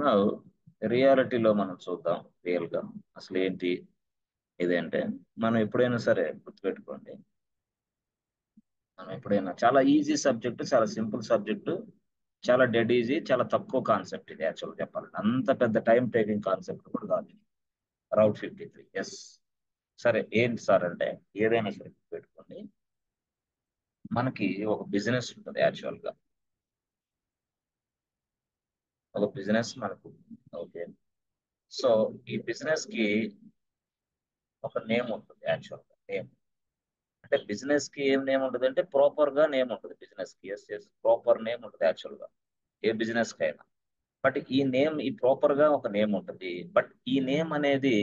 Now, రియాలిటీలో మనం చూద్దాం రియల్ గా అసలు ఏంటి ఇదేంటే మనం ఎప్పుడైనా సరే గుర్తుపెట్టుకోండి. మనం ఎప్పుడైనా చాలా ఈజీ సబ్జెక్ట్, చాలా సింపుల్ సబ్జెక్ట్, చాలా డెడ్ ఈజీ, చాలా తక్కువ కాన్సెప్ట్ ఇది యాక్చువల్ చెప్పాలంటే. అంత పెద్ద టైం టేకింగ్ కాన్సెప్ట్ కూడా కాదు ఇది. రౌట్ 53. ఎస్. సరే ఏంటి సార్ అంటే ఏదైనా సరే పెట్టుకోండి. మనకి ఒక బిజినెస్ ఉంటుంది యాక్చువల్ గా. ఒక బిజినెస్ మనకు. ఓకే. సో ఈ బిజినెస్ కి ఒక నేమ్ ఉంటుంది యాక్చువల్ గా. నేమ్ అంటే బిజినెస్ కి ఏం నేమ్ ఉంటుంది అంటే ప్రాపర్ గా నేమ్ ఉంటుంది బిజినెస్ కి. ఎస్ ఎస్, ప్రాపర్ నేమ్ ఉంటుంది యాక్చువల్ గా ఏ బిజినెస్ కి అయినా. బట్ ఈ ప్రాపర్ గా ఒక నేమ్ ఉంటుంది. బట్ ఈ నేమ్ అనేది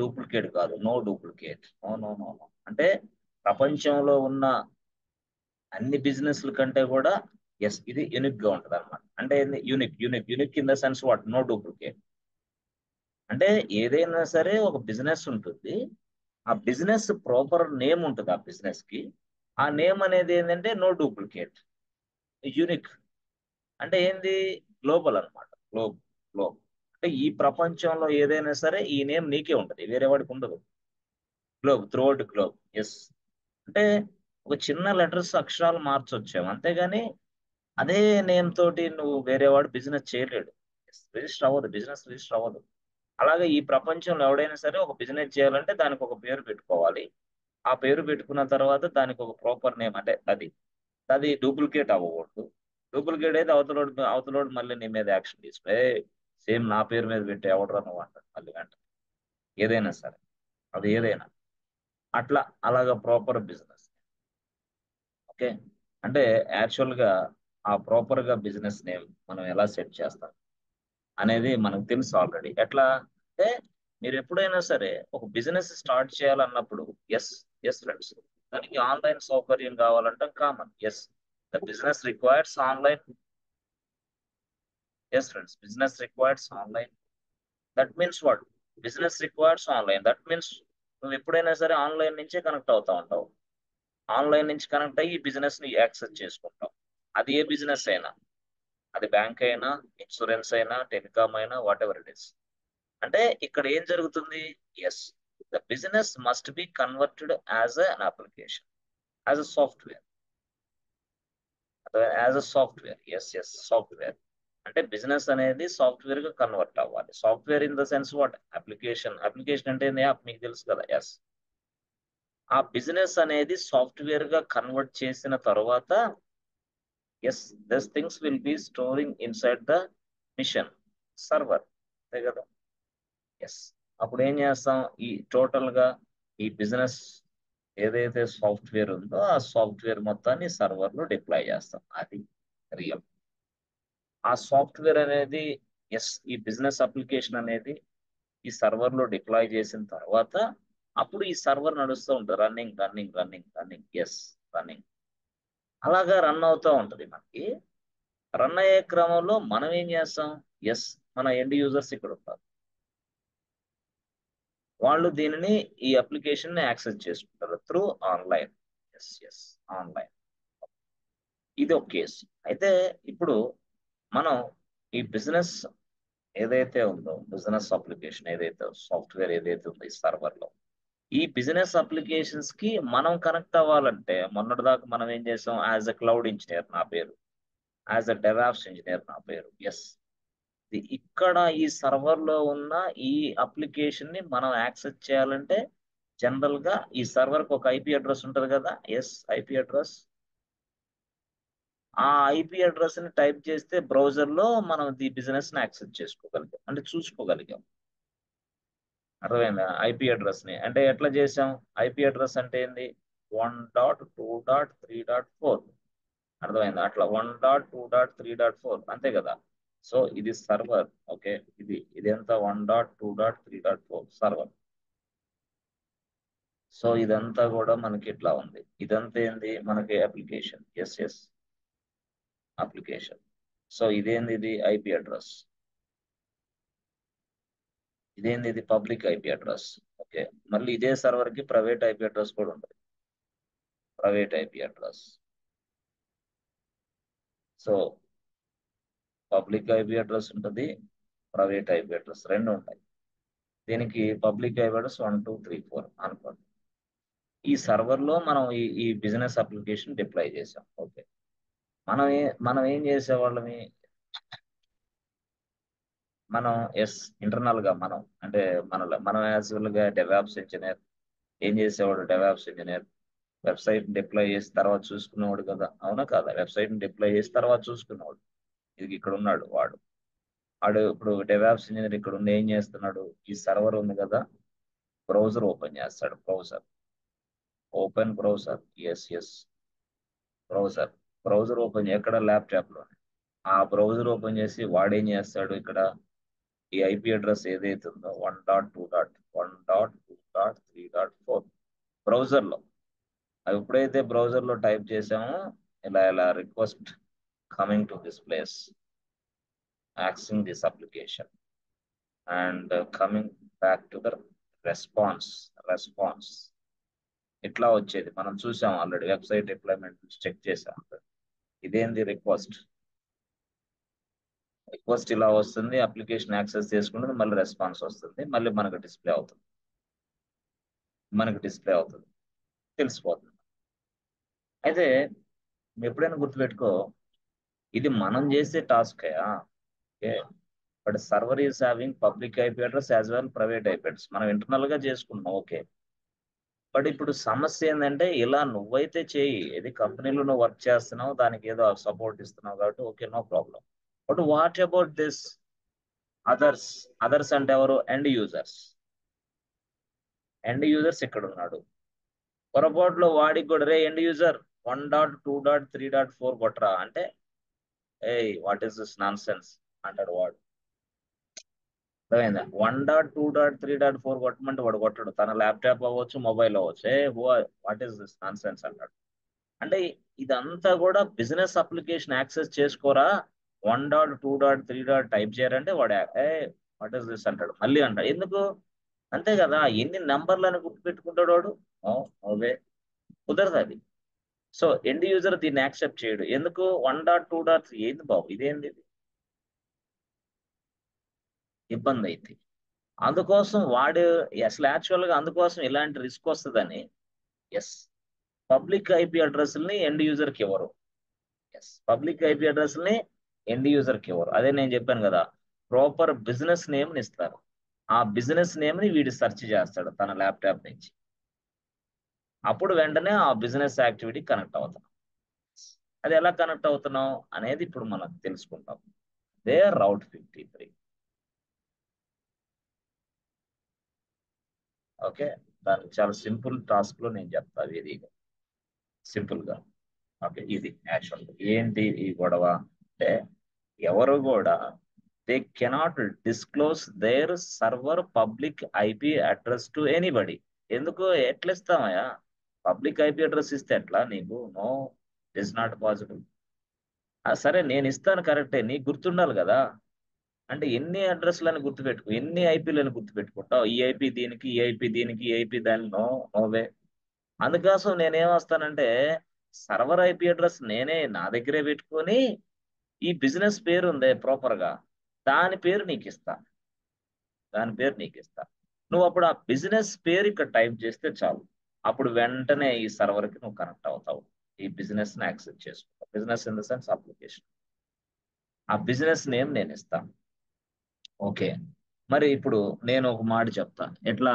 డూప్లికేట్ కాదు. No duplicate. No no no no. అంటే ప్రపంచంలో ఉన్న అన్ని బిజినెస్ల కంటే కూడా ఎస్ ఇది యూనిక్ గా ఉంటుంది అనమాట. అంటే unique unique unique in the sense what, no duplicate. అంటే ఏదైనా సరే ఒక బిజినెస్ ఉంటుంది. ఆ బిజినెస్ ప్రాపర్ నేమ్ ఉంటుంది ఆ బిజినెస్ కి. ఆ నేమ్ అనేది ఏంటంటే నో డూప్లికేట్, యూనిక్. అంటే ఏంది, గ్లోబల్ అన్నమాట. గ్లోబ్. గ్లోబ్ అంటే ఈ ప్రపంచంలో ఏదైనా సరే ఈ నేమ్ నీకే ఉంటుంది, వేరే వాడికి ఉండదు. Globe, throughout globe. ఎస్. అంటే ఒక చిన్న లెటర్స్ అక్షరాలు మార్చొచ్చాము అంతేగాని అదే నేమ్ తోటి నువ్వు వేరే వాడు బిజినెస్ చేయలేడు. రిజిస్టర్ అవ్వదు, బిజినెస్ రిజిస్టర్ అవ్వదు. అలాగే ఈ ప్రపంచంలో ఎవడైనా సరే ఒక బిజినెస్ చేయాలంటే దానికి ఒక పేరు పెట్టుకోవాలి. ఆ పేరు పెట్టుకున్న తర్వాత దానికి ఒక ప్రాపర్ నేమ్, అంటే అది అది డూప్లికేట్ అవ్వకూడదు. డూప్లికేట్ అయితే అవతలోడు మళ్ళీ నీ మీద యాక్షన్ తీసుకుని సేమ్ నా పేరు మీద పెట్టి ఎవడరా నువ్వు అంటాడు మళ్ళీ వెంట. ఏదైనా సరే, అది ఏదైనా అట్లా అలాగా ప్రాపర్ బిజినెస్. ఓకే. అంటే యాక్చువల్ గా ఆ ప్రాపర్ గా బిజినెస్ నేమ్ మనం ఎలా సెట్ చేస్తాం అనేది మనకు తెలుసు ఆల్రెడీ. ఎట్లా అంటే మీరు ఎప్పుడైనా సరే ఒక బిజినెస్ స్టార్ట్ చేయాలన్నప్పుడు ఎస్, ఎస్ ఫ్రెండ్స్, దానికి ఆన్లైన్ సౌకర్యం కావాలంటే common. Yes, the business requires online. Yes friends, business requires online. That means what, business requires online. That means నువ్వు ఎప్పుడైనా సరే ఆన్లైన్ నుంచే కనెక్ట్ అవుతా ఉంటావు. ఆన్లైన్ నుంచి కనెక్ట్ అయ్యి బిజినెస్ ని యాక్సెస్ చేసుకుంటావు. అది ఏ బిజినెస్ అయినా, అది బ్యాంక్ అయినా, ఇన్సూరెన్స్ అయినా, టెలికామ్ అయినా, వాట్ ఎవర్ ఇట్ ఇస్. అంటే ఇక్కడ ఏం జరుగుతుంది, yes, the business must be converted as an application, as a software. As a software. Yes yes, software. అంటే బిజినెస్ అనేది సాఫ్ట్వేర్ గా కన్వర్ట్ అవ్వాలి. Software in the sense what, application. Application అంటే ఏంది? యాప్, మీకు తెలుసు కదా. ఎస్. ఆ బిజినెస్ అనేది సాఫ్ట్వేర్ గా కన్వర్ట్ చేసిన తర్వాత yes, this things will be storing inside the machine server. అంతే కదా. ఎస్. అప్పుడు ఏం చేస్తాం, ఈ టోటల్ గా ఈ బిజినెస్ ఏదైతే సాఫ్ట్వేర్ ఉందో ఆ సాఫ్ట్వేర్ మొత్తాన్ని సర్వర్ లో డిప్లాయ్ చేస్తాం. అది రియల్. ఆ సాఫ్ట్వేర్ అనేది ఎస్, ఈ బిజినెస్ అప్లికేషన్ అనేది ఈ సర్వర్ లో డిప్లాయ్ చేసిన తర్వాత అప్పుడు ఈ సర్వర్ నడుస్తూ ఉంటుంది. Running running running running. Yes, running. అలాగా రన్ అవుతూ ఉంటది మనకి. రన్ అయ్యే క్రమంలో మనం ఏం చేస్తాం, ఎస్, మన ఎండ్ యూజర్స్ ఇక్కడ ఉంటారు. వాళ్ళు దీనిని, ఈ అప్లికేషన్ ని యాక్సెస్ చేసుకుంటారు through online. Yes yes, online. ఇది ఒక కేసు. అయితే ఇప్పుడు మనం ఈ బిజినెస్ ఏదైతే ఉందో, బిజినెస్ అప్లికేషన్ ఏదైతే సాఫ్ట్వేర్ ఏదైతే ఉందో ఈ సర్వర్ లో, ఈ బిజినెస్ అప్లికేషన్స్ కి మనం కనెక్ట్ అవ్వాలంటే మొన్నటిదాకా మనం ఏం చేసాం, యాజ్ అ క్లౌడ్ ఇంజనీర్ నా పేరు, యాజ్ అ డెవాప్స్ ఇంజనీర్ నా పేరు. ఎస్. ఇక్కడ ఈ సర్వర్ లో ఉన్న ఈ అప్లికేషన్ ని మనం యాక్సెస్ చేయాలంటే జనరల్ గా ఈ సర్వర్ కి ఒక ఐపీ అడ్రస్ ఉంటుంది కదా. Yes, IP address. ఆ ఐపీ అడ్రస్ ని టైప్ చేస్తే బ్రౌజర్ లో మనం ఈ బిజినెస్ ని యాక్సెస్ చేసుకోగలిగాం, అంటే చూసుకోగలిగాం. అర్థమైందా? ఐపీ అడ్రస్ ని అంటే ఎట్లా చేసాం, ఐపీ అడ్రస్ అంటే ఏంది, 1.2.3.4. అర్థమైందా? అట్లా 1.2.3.4 అంతే కదా. సో ఇది సర్వర్. ఓకే. ఇది ఎంత, 1.2.3.4 సర్వర్. సో ఇదంతా కూడా మనకి ఇట్లా ఉంది. ఇదంతా ఏంది, మనకి application. Yes yes, application. So ఇదేంది, ఇది ఐపీ అడ్రస్. ఇదేంది, ఇది పబ్లిక్ ఐపీ అడ్రస్. ఓకే. మళ్ళీ ఇదే సర్వర్ కి ప్రైవేట్ ఐపీ అడ్రస్ కూడా ఉంటుంది, private IP address. So public IP address ఉంటుంది, ప్రైవేట్ ఐపీ అడ్రస్ రెండు ఉంటాయి. దీనికి పబ్లిక్ ఐపీ అడ్రస్ 1 2 3 4 అనుకోండి. ఈ సర్వర్లో మనం ఈ బిజినెస్ అప్లికేషన్ డిప్లాయ్ చేసాం. ఓకే, మనం ఏం చేసేవాళ్ళమి, మనం ఇంటర్నల్ గా మనం అంటే మనం యాక్చువల్ గా డెవాప్స్ ఇంజనీర్ ఏం చేసేవాడు, డెవాప్స్ ఇంజనీర్ వెబ్సైట్ డిప్లాయ్ చేసి తర్వాత చూసుకునేవాడు కదా, అవునా కదా, వెబ్సైట్ డిప్లాయ్ చేసి తర్వాత చూసుకునేవాడు. ఇది ఇక్కడ ఉన్నాడు వాడు ఇప్పుడు డెవాప్స్ ఇంజనీర్ ఇక్కడ ఉండి ఏం చేస్తున్నాడు, ఈ సర్వర్ ఉంది కదా, బ్రౌజర్ ఓపెన్ చేస్తాడు. Open browser, yes browser open ఎక్కడ, ల్యాప్టాప్ లో. ఆ బ్రౌజర్ ఓపెన్ చేసి వాడేం చేస్తాడు, ఇక్కడ ఈ ఐపీ అడ్రస్ ఏదైతే ఉందో 1.2.1.2.3.4 బ్రౌజర్ లో, అవి ఎప్పుడైతే బ్రౌజర్ లో టైప్ చేసామో ఇలా request coming to this place, asking this application and coming back to the response ఇట్లా వచ్చేది. మనం చూసాం ఆల్రెడీ, వెబ్సైట్ డిప్లాయ్మెంట్ చెక్ చేసాం. ఇదేంది రిక్వెస్ట్ ఇలా వస్తుంది, అప్లికేషన్ యాక్సెస్ చేసుకుంటుంది, మళ్ళీ రెస్పాన్స్ వస్తుంది, మళ్ళీ మనకు డిస్ప్లే అవుతుంది, తెలిసిపోతుంది. అయితే ఎప్పుడైనా గుర్తుపెట్టుకో, ఇది మనం చేసే task. Okay, but server is having public IP address as well private IP address, మనం ఇంటర్నల్ గా చేసుకున్నాం. ఓకే, బట్ ఇప్పుడు సమస్య ఏంటంటే, ఇలా నువ్వైతే చేయి, ఏది కంపెనీలో నువ్వు వర్క్ చేస్తున్నావు, దానికి ఏదో సపోర్ట్ ఇస్తున్నావు కాబట్టి okay, no problem. But what about this others అంటే ఎవరు, ఎండ్ యూజర్స్ ఇక్కడ ఉన్నాడు. పొరపాటులో వాడికి కూడా రే ఎండ్ యూజర్ 1.2.3.4 కొట్టరా అంటే, ఏయ్ what is this non sense అంటాడు వాడు. అర్థమైందా? 1.2.3.4 కొట్టమంటే వాడు కొట్టడు, తన ల్యాప్టాప్ అవ్వచ్చు, మొబైల్ అవ్వచ్చు. What is this non sense అంటాడు. అంటే ఇదంతా కూడా బిజినెస్ అప్లికేషన్ యాక్సెస్ చేసుకోరా, 1.2.3. టైప్ చేయారంటే వాడు వాట్ ఈస్ దిస్ అంటాడు, మళ్ళీ అంటాడు. ఎందుకు? అంతే కదా, ఎన్ని నంబర్లను గుర్తుపెట్టుకుంటాడు వాడు. ఓవే, కుదరదు అది. సో ఎండ్ యూజర్ దీన్ని యాక్సెప్ట్ చేయడు. ఎందుకు? 1.2.3 ఏంది బాబు, ఇదేంది, ఇబ్బంది అయింది. అందుకోసం వాడు అసలు యాక్చువల్గా అందుకోసం ఇలాంటి రిస్క్ వస్తుందని పబ్లిక్ ఐపీ అడ్రస్ని ఎండ్ యూజర్కి ఇవ్వరు. పబ్లిక్ ఐపీ అడ్రస్ని ఎండ్ యూజర్కి ఇవ్వరు. అదే నేను చెప్పాను కదా, ప్రాపర్ బిజినెస్ నేమ్ని ఇస్తారు. ఆ బిజినెస్ నేమ్ని వీడు సెర్చ్ చేస్తాడు తన ల్యాప్టాప్ నుంచి, అప్పుడు వెంటనే ఆ బిజినెస్ యాక్టివిటీ కనెక్ట్ అవుతాం. అది ఎలా కనెక్ట్ అవుతున్నాం అనేది ఇప్పుడు మనం తెలుసుకుంటాం. They rate 53. ఓకే, దానికి చాలా సింపుల్ టాస్క్ లో నేను చెప్తాను, ఇది సింపుల్ గా. ఓకే, ఇది యాక్చువల్ ఏంటి ఈ గొడవ అంటే, ఎవరు కూడా they cannot disclose their server public IP address to anybody. ఎందుకు? ఎట్లా ఇస్తామయ్యా, పబ్లిక్ ఐపీ అడ్రస్ ఇస్తే ఎట్లా నీకు? No, it is not possible. సరే నేను ఇస్తాను కరెక్టే, నీకు గుర్తుండాలి కదా. అంటే ఎన్ని అడ్రస్లను గుర్తుపెట్టుకో, ఎన్ని ఐపీలను గుర్తుపెట్టుకుంటావు, ఈ ఐపీ దీనికి, ఈ ఐపీ దీనికి, ఈ ఐపీ దానికి? నోవే. అందుకోసం నేనేం వస్తానంటే, సర్వర్ ఐపీ అడ్రస్ నేనే నా దగ్గరే పెట్టుకొని, ఈ బిజినెస్ పేరు ఉందే ప్రాపర్ గా, దాని పేరు నీకు ఇస్తా, నువ్వు అప్పుడు ఆ బిజినెస్ పేరు ఇక్కడ టైప్ చేస్తే చాలు, అప్పుడు వెంటనే ఈ సర్వర్ కి నువ్వు కనెక్ట్ అవుతావు, ఈ బిజినెస్ ని యాక్సెస్ చేసుకుంటావు. Business in the sense application, ఆ బిజినెస్ నేమ్ నేను ఇస్తాను. ఓకే, మరి ఇప్పుడు నేను ఒక మాట చెప్తా, ఎట్లా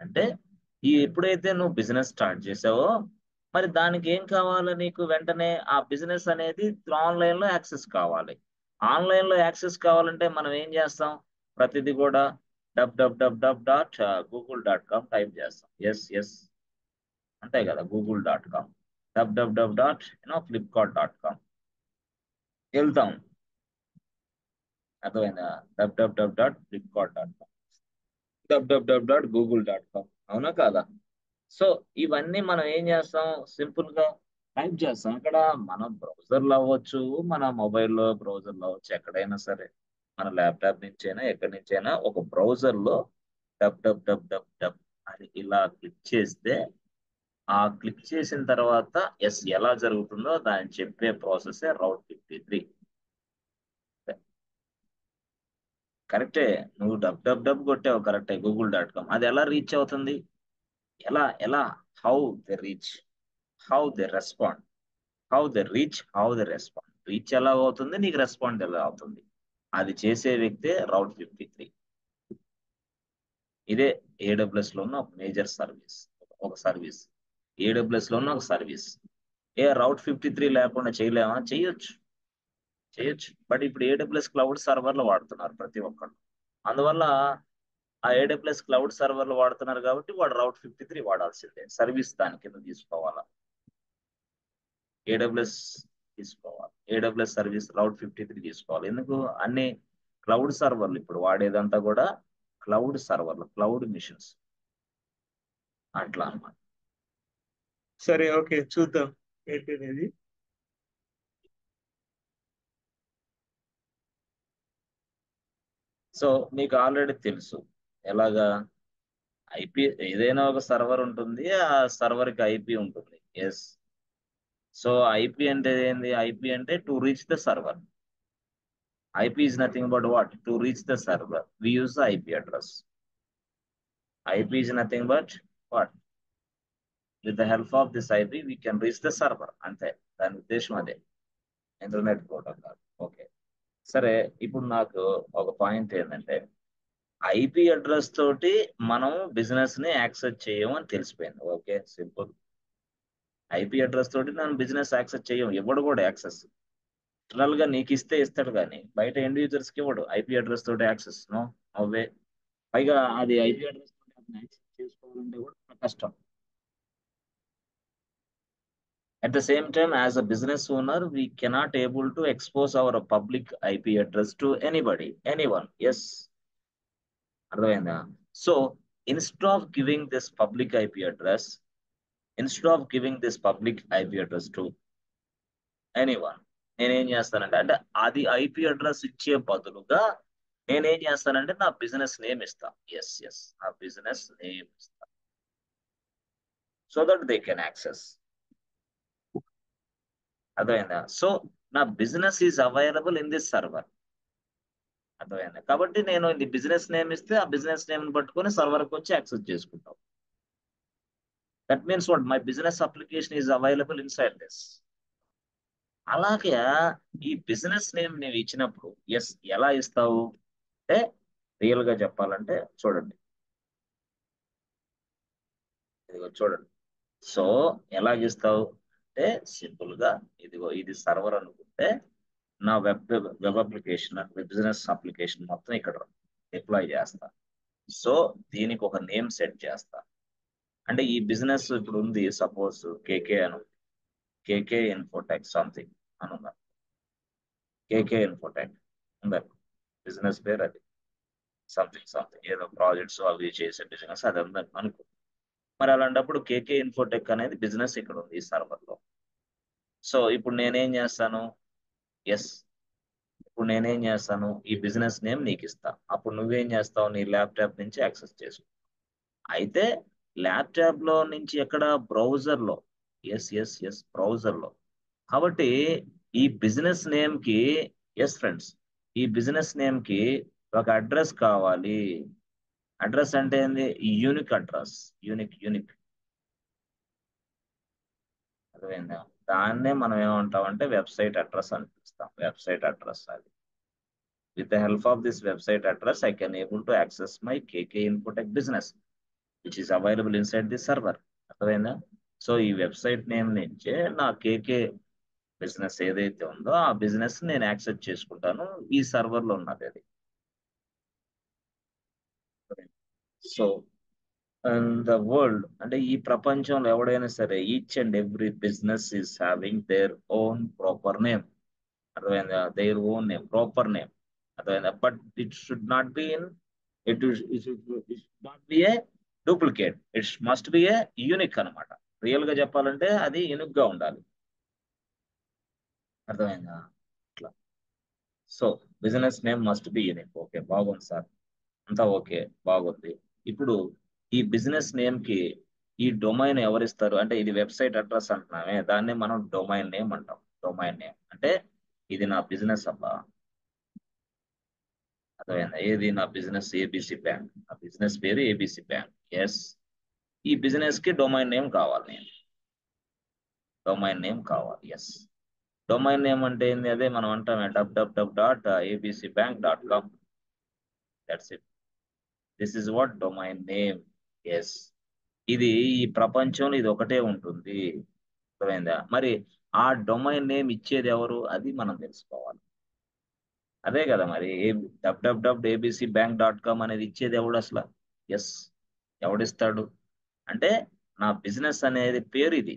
అంటే, ఎప్పుడైతే నువ్వు బిజినెస్ స్టార్ట్ చేసావో, మరి దానికి ఏం కావాలి నీకు, వెంటనే ఆ బిజినెస్ అనేది ఆన్లైన్ లో యాక్సెస్ కావాలి. ఆన్లైన్ లో యాక్సెస్ కావాలంటే మనం ఏం చేస్తాం, ప్రతిదీ కూడా www.google.com టైప్ చేస్తాం. ఎస్ అంతే కదా, google.com, www.flipkart.com వెళ్తాం. అర్థమైందా? www.flipkart.com, www.google.com, అవునా కాదా? సో ఇవన్నీ మనం ఏం చేస్తాం, సింపుల్ గా టైప్ చేస్తాం. అక్కడ మన బ్రౌజర్లో అవ్వచ్చు, మన మొబైల్లో బ్రౌజర్లో అవ్వచ్చు, ఎక్కడైనా సరే, మన ల్యాప్టాప్ నుంచైనా ఎక్కడి నుంచైనా ఒక బ్రౌజర్లో dub dub dub dub dub అని ఇలా క్లిక్ చేస్తే, ఆ క్లిక్ చేసిన తర్వాత ఎలా జరుగుతుందో దాన్ని చెప్పే ప్రాసెస్ రౌట్ 53. కరెక్టే. నువ్వు డబ్ డబ్ డబ్ కొట్టావు కరెక్టే google.com. అది ఎలా రీచ్ అవుతుంది? ఎలా ఎలా how they reach, how they respond, how they reach, how they respond. Reach ఎలా అవుతుంది, నీకు రెస్పాండ్ ఎలా అవుతుంది? అది చేసే వ్యక్తే రౌట్ 53. ఇదే ఏడబ్ల్యూఎస్ లో ఉన్న ఒక మేజర్ సర్వీస్, ఒక సర్వీస్. ఏడబ్ల్యూఎస్ లో ఉన్న ఒక సర్వీస్. రౌట్ 53 లేకుండా చేయలేమా? చేయొచ్చు, చేయొచ్చు. బట్ ఇప్పుడు ఏడబ్ల్యూఎస్ క్లౌడ్ సర్వర్లు వాడుతున్నారు ప్రతి ఒక్కరు. అందువల్ల ఆ ఏడబ్ల్యూఎస్ క్లౌడ్ సర్వర్లు వాడుతున్నారు కాబట్టి వాడు రౌట్ 53 వాడాల్సిందే. సర్వీస్ దాని కింద తీసుకోవాలా, ఏడబ్ల్యూఎస్ తీసుకోవాలి. ఏడబ్ల్యూఎస్ సర్వీస్ రౌట్ 53 తీసుకోవాలి. ఎందుకు? అన్ని క్లౌడ్ సర్వర్లు ఇప్పుడు వాడేదంతా కూడా క్లౌడ్ సర్వర్లు, క్లౌడ్ మిషన్స్ అట్లా అన్నమాట. సరే, ఓకే, చూద్దాం ఏంటి అనేది. సో మీకు ఆల్రెడీ తెలుసు ఎలాగా ఐపీ, ఏదైనా ఒక సర్వర్ ఉంటుంది, ఆ సర్వర్ కి ఐపీ ఉంటుంది. ఎస్. సో ఐపీ అంటే ఏంది? ఐపీ అంటే to reach the server. IP is nothing but what? To reach the server. We use the IP address. IP is nothing but what? With the help of this IP, we can reach the server. అంతే, దాని ఉద్దేశం అదే, internet protocol. Okay, సరే. ఇప్పుడు నాకు ఒక point ఏంటంటే, IP address తోటి మనం బిజినెస్ ని యాక్సెస్ చేయమని తెలిసిపోయింది. Okay, simple. ఐపీ అడ్రస్ తోటి మనం బిజినెస్ యాక్సెస్ చేయం, ఎవడు కూడా యాక్సెస్. ఇంటర్నల్ గా నీకు ఇస్తే ఇస్తాడు, కానీ బయట ఎండ్ యూజర్స్ కి ఇవ్వడు ఐపీ అడ్రస్ తోటి యాక్సెస్. నో, అవే. పైగా అది ఐపీ అడ్రస్ తోటి అతను యాక్సెస్ చేసుకోవాలంటే కూడా చాలా కష్టం. At the same time, as a business owner, we cannot able to expose our public IP address to anybody, anyone. Yes, అర్థమైందా? So instead of giving this public IP address, instead of giving this public IP address to anyone, నేనేం చేస్తానంటే, అంటే అది IP address ఇచ్చే బదులుగా నేనేం చేస్తానంటే నా బిజినెస్ నేమ్ ఇస్తా. ఎస్ ఎస్, నా బిజినెస్ నేమ్ ఇస్తా, so that they can access. అర్థమైందా? సో నా business is available in this server. అర్థమైందా? కాబట్టి నేను ఇది బిజినెస్ నేమ్ ఇస్తే ఆ బిజినెస్ నేమ్ పట్టుకొని సర్వర్కి వచ్చి యాక్సెస్ చేసుకుంటాం. That means what? My business application is available in side this. అలాగే ఈ బిజినెస్ నేమ్ నేను ఇచ్చినప్పుడు ఎస్ ఎలా ఇస్తావు అంటే, రియల్ గా చెప్పాలంటే చూడండి, ఇదిగో చూడండి. సో ఎలాగిస్తావు అంటే, సింపుల్ గా ఇదిగో ఇది సర్వర్ అనుకుంటే, నా వెబ్ అప్లికేషన్, బిజినెస్ అప్లికేషన్ మొత్తం ఇక్కడ డిప్లాయ్ చేస్తా. సో దీనికి ఒక నేమ్ సెట్ చేస్తా. అంటే ఈ బిజినెస్ ఇప్పుడు ఉంది, సపోజ్ కేకే అని, కేకే ఇన్ఫోటెక్ సంథింగ్ అని ఉందా, కేకే ఇన్ఫోటెక్ ఉందా, బిజినెస్ పేరు అది. సంథింగ్ సంథింగ్ ఏదో ప్రాజెక్ట్స్ అవి చేసే బిజినెస్ అది ఉందని అనుకో. మరి అలాంటప్పుడు కేకే ఇన్ఫోటెక్ అనేది బిజినెస్ ఇక్కడ ఉంది ఈ సర్వర్ లో. సో ఇప్పుడు నేనేం చేస్తాను? ఎస్, ఇప్పుడు నేనేం చేస్తాను? ఈ బిజినెస్ నేమ్ నీకు ఇస్తా. అప్పుడు నువ్వేం చేస్తావు? నీ ల్యాప్టాప్ నుంచి యాక్సెస్ చేసుకో. అయితే ల్యాప్టాప్ లో నుంచి ఎక్కడ? బ్రౌజర్ లో. ఎస్ ఎస్ ఎస్, బ్రౌజర్ లో. కాబట్టి ఈ బిజినెస్ నేమ్ కి, ఎస్ ఫ్రెండ్స్, ఈ బిజినెస్ నేమ్ కి ఒక అడ్రస్ కావాలి. అడ్రస్ అంటే ఏంది? Unique address, unique unique. అర్థమైందా? దాన్నే మనం ఏమంటాం అంటే వెబ్సైట్ అడ్రస్ అని పిలుస్తాం. వెబ్సైట్ అడ్రస్ అది. With the help of this website address I can able to access my KK Infotech business which is available inside the server. అర్థమైందా? సో ఈ వెబ్సైట్ నేమ్ నుంచే నా కేకే బిజినెస్ ఏదైతే ఉందో ఆ బిజినెస్ నేను యాక్సెస్ చేసుకుంటాను, ఈ సర్వర్ లో ఉన్నది అది. సో అండ్ ద వరల్డ్, అంటే ఈ ప్రపంచంలో ఎవడైనా సరే, each and every business is having their own proper name. అర్థమైందా? Their own name, proper name. అర్థమైందా? But it should not be in, it not be a duplicate, it's must be a unique అనమాట. Real గా చెప్పాలంటే అది unique గా ఉండాలి. అర్థమైందా? అట్లా. So business name must be unique. Okay, బాగుంది సార్, అంతా ఓకే, బాగుంది. ఇప్పుడు ఈ బిజినెస్ నేమ్ కి ఈ డొమైన్ ఎవరిస్తారు అంటే, ఇది వెబ్సైట్ అడ్రస్ అంటున్నామే, దాన్ని మనం డొమైన్ నేమ్ అంటాం. డొమైన్ నేమ్ అంటే ఇది నా బిజినెస్ అబ్బా. ఏది నా బిజినెస్ ఏబిసి బ్యాంక్, నా బిజినెస్ పేరు ఏబిసి బ్యాంక్. ఎస్, ఈ బిజినెస్ కి డొమైన్ నేమ్ కావాలి, నేను డొమైన్ నేమ్ కావాలి. ఎస్, డొమైన్ నేమ్ అంటే ఏంది? అదే మనం అంటామే www.abcbank.com. That's it. This is what domain name. Yes, ఇది ఈ ప్రపంచంలో ఇది ఒకటే ఉంటుంది. అర్థమైందా? మరి ఆ డొమైన్ నేమ్ ఇచ్చేది ఎవరు? అది మనం తెలుసుకోవాలి. అదే కదా మరి www.abcbank.com అనేది ఇచ్చేది ఎవడు అసలు? ఎస్, ఎవడిస్తాడు? అంటే నా బిజినెస్ అనేది పేరు ఇది.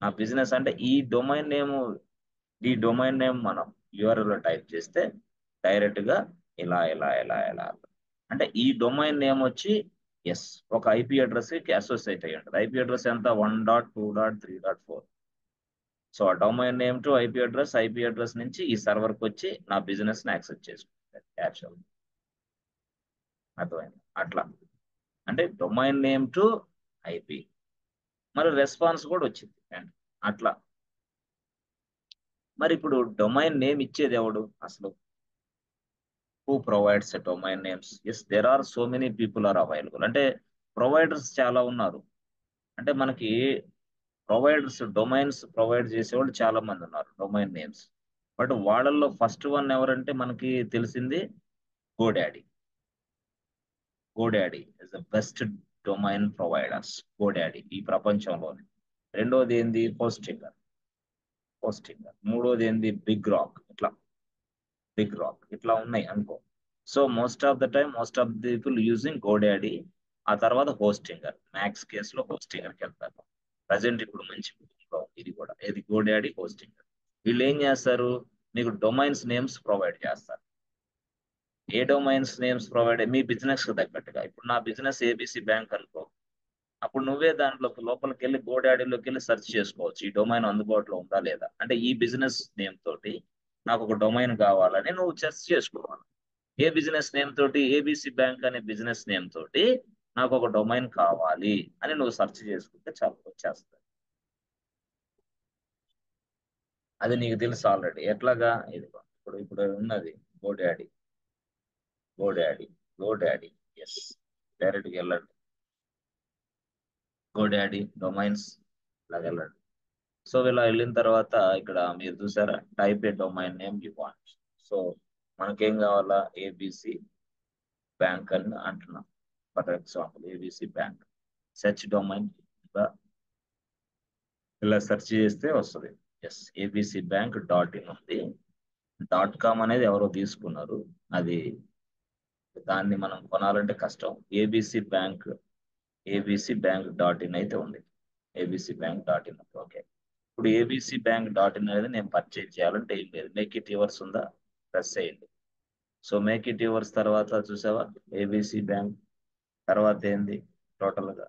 నా బిజినెస్ అంటే ఈ డొమైన్ నేమ్ మనం URL లో టైప్ చేస్తే డైరెక్ట్ గా ఇలా అంటే ఈ డొమైన్ నేమ్ వచ్చి ఎస్ ఒక ఐపీ అడ్రస్ కి అసోసియేట్ అయ్యి ఉంటుంది. ఐపీ అడ్రస్ ఎంత? 1.2.3.4. సో ఆ domain name to IP address నుంచి ఈ సర్వర్ కి వచ్చి నా బిజినెస్ ని యాక్సెస్ చేసుకుంటాను. యాక్చువల్ అర్థమైంది అట్లా. అంటే డొమైన్ నేమ్ టు ఐపీ, మరి రెస్పాన్స్ కూడా వచ్చింది అండ్ అట్లా. మరి ఇప్పుడు డొమైన్ నేమ్ ఇచ్చేది ఎవడు అసలు? Who provides domain names? Yes, there are so many people are available. అంటే ప్రొవైడర్స్ చాలా ఉన్నారు. అంటే మనకి ప్రొవైడర్స్ డొమైన్స్ ప్రొవైడ్ చేసేవాళ్ళు చాలా మంది ఉన్నారు, డొమైన్ నేమ్స్. బట్ వాళ్ళల్లో ఫస్ట్ వన్ ఎవరంటే మనకి తెలిసింది GoDaddy. GoDaddy is the best domain providers. GoDaddy ఈ ప్రపంచంలోనే. రెండోది ఏంది? హోస్టింగర్. మూడోది ఏంది? బిగ్ రాక్ ఇట్లా ఉన్నాయి అనుకో. So most of the people using GoDaddy. ఆ తర్వాత హోస్టింగర్, మ్యాక్స్ కేసులో హోస్టింగర్కి వెళ్తారు. ప్రజెంట్ ఇప్పుడు మంచి booming లో ఉంది ఇది కూడా, ఏది? GoDaddy, Hostinger. వీళ్ళు ఏం చేస్తారు? నీకు డొమైన్స్ నేమ్స్ ప్రొవైడ్ చేస్తారు. ఏ డొమైన్స్ నేమ్స్ ప్రొవైడ్? మీ బిజినెస్ కు తగ్గట్టుగా. ఇప్పుడు నా బిజినెస్ ఏబిసి బ్యాంక్ అనుకో, అప్పుడు నువ్వే లోపలికి వెళ్ళి గోడాడీలోకి వెళ్ళి సెర్చ్ చేసుకోవచ్చు, ఈ డొమైన్ అందుబాటులో ఉందా లేదా. అంటే ఈ బిజినెస్ నేమ్ తోటి నాకు ఒక డొమైన్ కావాలని నువ్వు సెర్చ్ చేసుకోవాలి. ఏ బిజినెస్ నేమ్ తోటి? ఏబిసి బ్యాంక్ అనే బిజినెస్ నేమ్ తోటి నాకు ఒక డొమైన్ కావాలి అని నువ్వు సెర్చ్ చేసుకుంటే చాలు, వచ్చేస్తుంది. అది నీకు తెలుసు ఆల్రెడీ ఎట్లాగా. ఇదిగో ఇప్పుడు ఉన్నది గోడాడీ. గోడాడీ గోడాడీ ఎస్, డైరెక్ట్గా వెళ్ళండి గోడాడీ డొమైన్స్, ఇలాగ వెళ్ళండి. సో ఇలా వెళ్ళిన తర్వాత ఇక్కడ మీరు చూసారా, type a domain name you want. So మనకేం కావాలా? ఏబిసి బ్యాంక్ అని అంటున్నాం. For example ABC bank, search domain, ఇలా సెర్చ్ చేస్తే వస్తుంది. ఎస్, ఏబిసి బ్యాంక్ .in ఉంది. .com అనేది ఎవరో తీసుకున్నారు, అది దాన్ని మనం కొనాలంటే కష్టం. ఏబిసి బ్యాంక్ .in అయితే ఉంది. ABC bank .in. ఓకే, ఇప్పుడు ఏబిసి బ్యాంక్.in అనేది నేను పర్చేజ్ చేయాలంటే ఏం లేదు, మేక్ ఇట్ యువర్స్ ఉందా, ప్రెస్ చేయండి. సో మేక్ ఇట్ యువర్స్ తర్వాత చూసావా ఏబిసి బ్యాంక్, తర్వాత ఏంది టోటల్ గా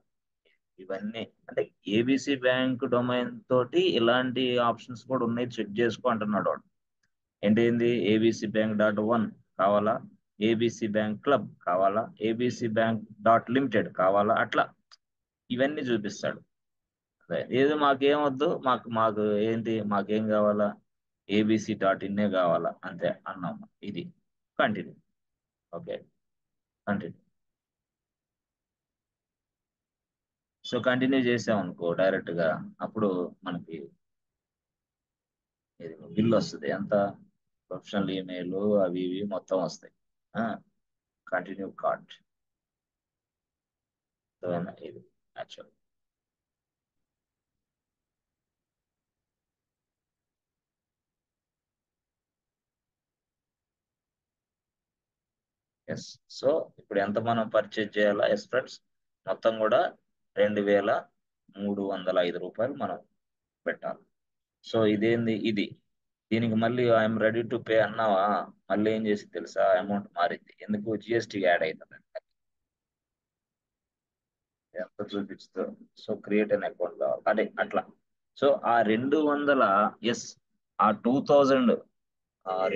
ఇవన్నీ. అంటే ఏబిసి బ్యాంక్ డొమైన్ తోటి ఇలాంటి ఆప్షన్స్ కూడా ఉన్నాయి, చెక్ చేసుకో అంటున్నాడు వాడు. ఏంటి? abcbank.1 కావాలా, ఏబిసి బ్యాంక్ క్లబ్ కావాలా, abcbank.limited కావాలా, అట్లా ఇవన్నీ చూపిస్తాడు. అదే ఏది మాకేమొద్దు, మాకు మాకు ఏంటి, మాకేం కావాలా, abc.in కావాలా అంతే అన్నాము. ఇది continue. Okay, continue. So continue చేసాం అనుకో డైరెక్ట్ గా, అప్పుడు మనకి ఇది బిల్ వస్తుంది. ఎంత? ప్రొఫెషనల్ ఈమెయిల్ అవి ఇవి మొత్తం వస్తాయి. కంటిన్యూ కార్ట్ ఇది యాక్చువల్. ఎస్, సో ఇప్పుడు ఎంత మనం పర్చేజ్ చేయాలా? ఎస్ ఫ్రెండ్స్, మొత్తం కూడా 2305 రూపాయలు మనం పెట్టాలి. సో ఇదేంది ఇది? దీనికి మళ్ళీ ఐఎమ్ రెడీ టు పే అన్నావా, మళ్ళీ ఏం చేసి తెలుసా, అమౌంట్ మారింది. ఎందుకు? జిఎస్టీ యాడ్ అవుతుంది ఎంత చూపిస్తూ. సో క్రియేట్ అన్ అకౌంట్ కావాలి అదే అట్లా. సో ఆ 200, ఎస్, ఆ 2000,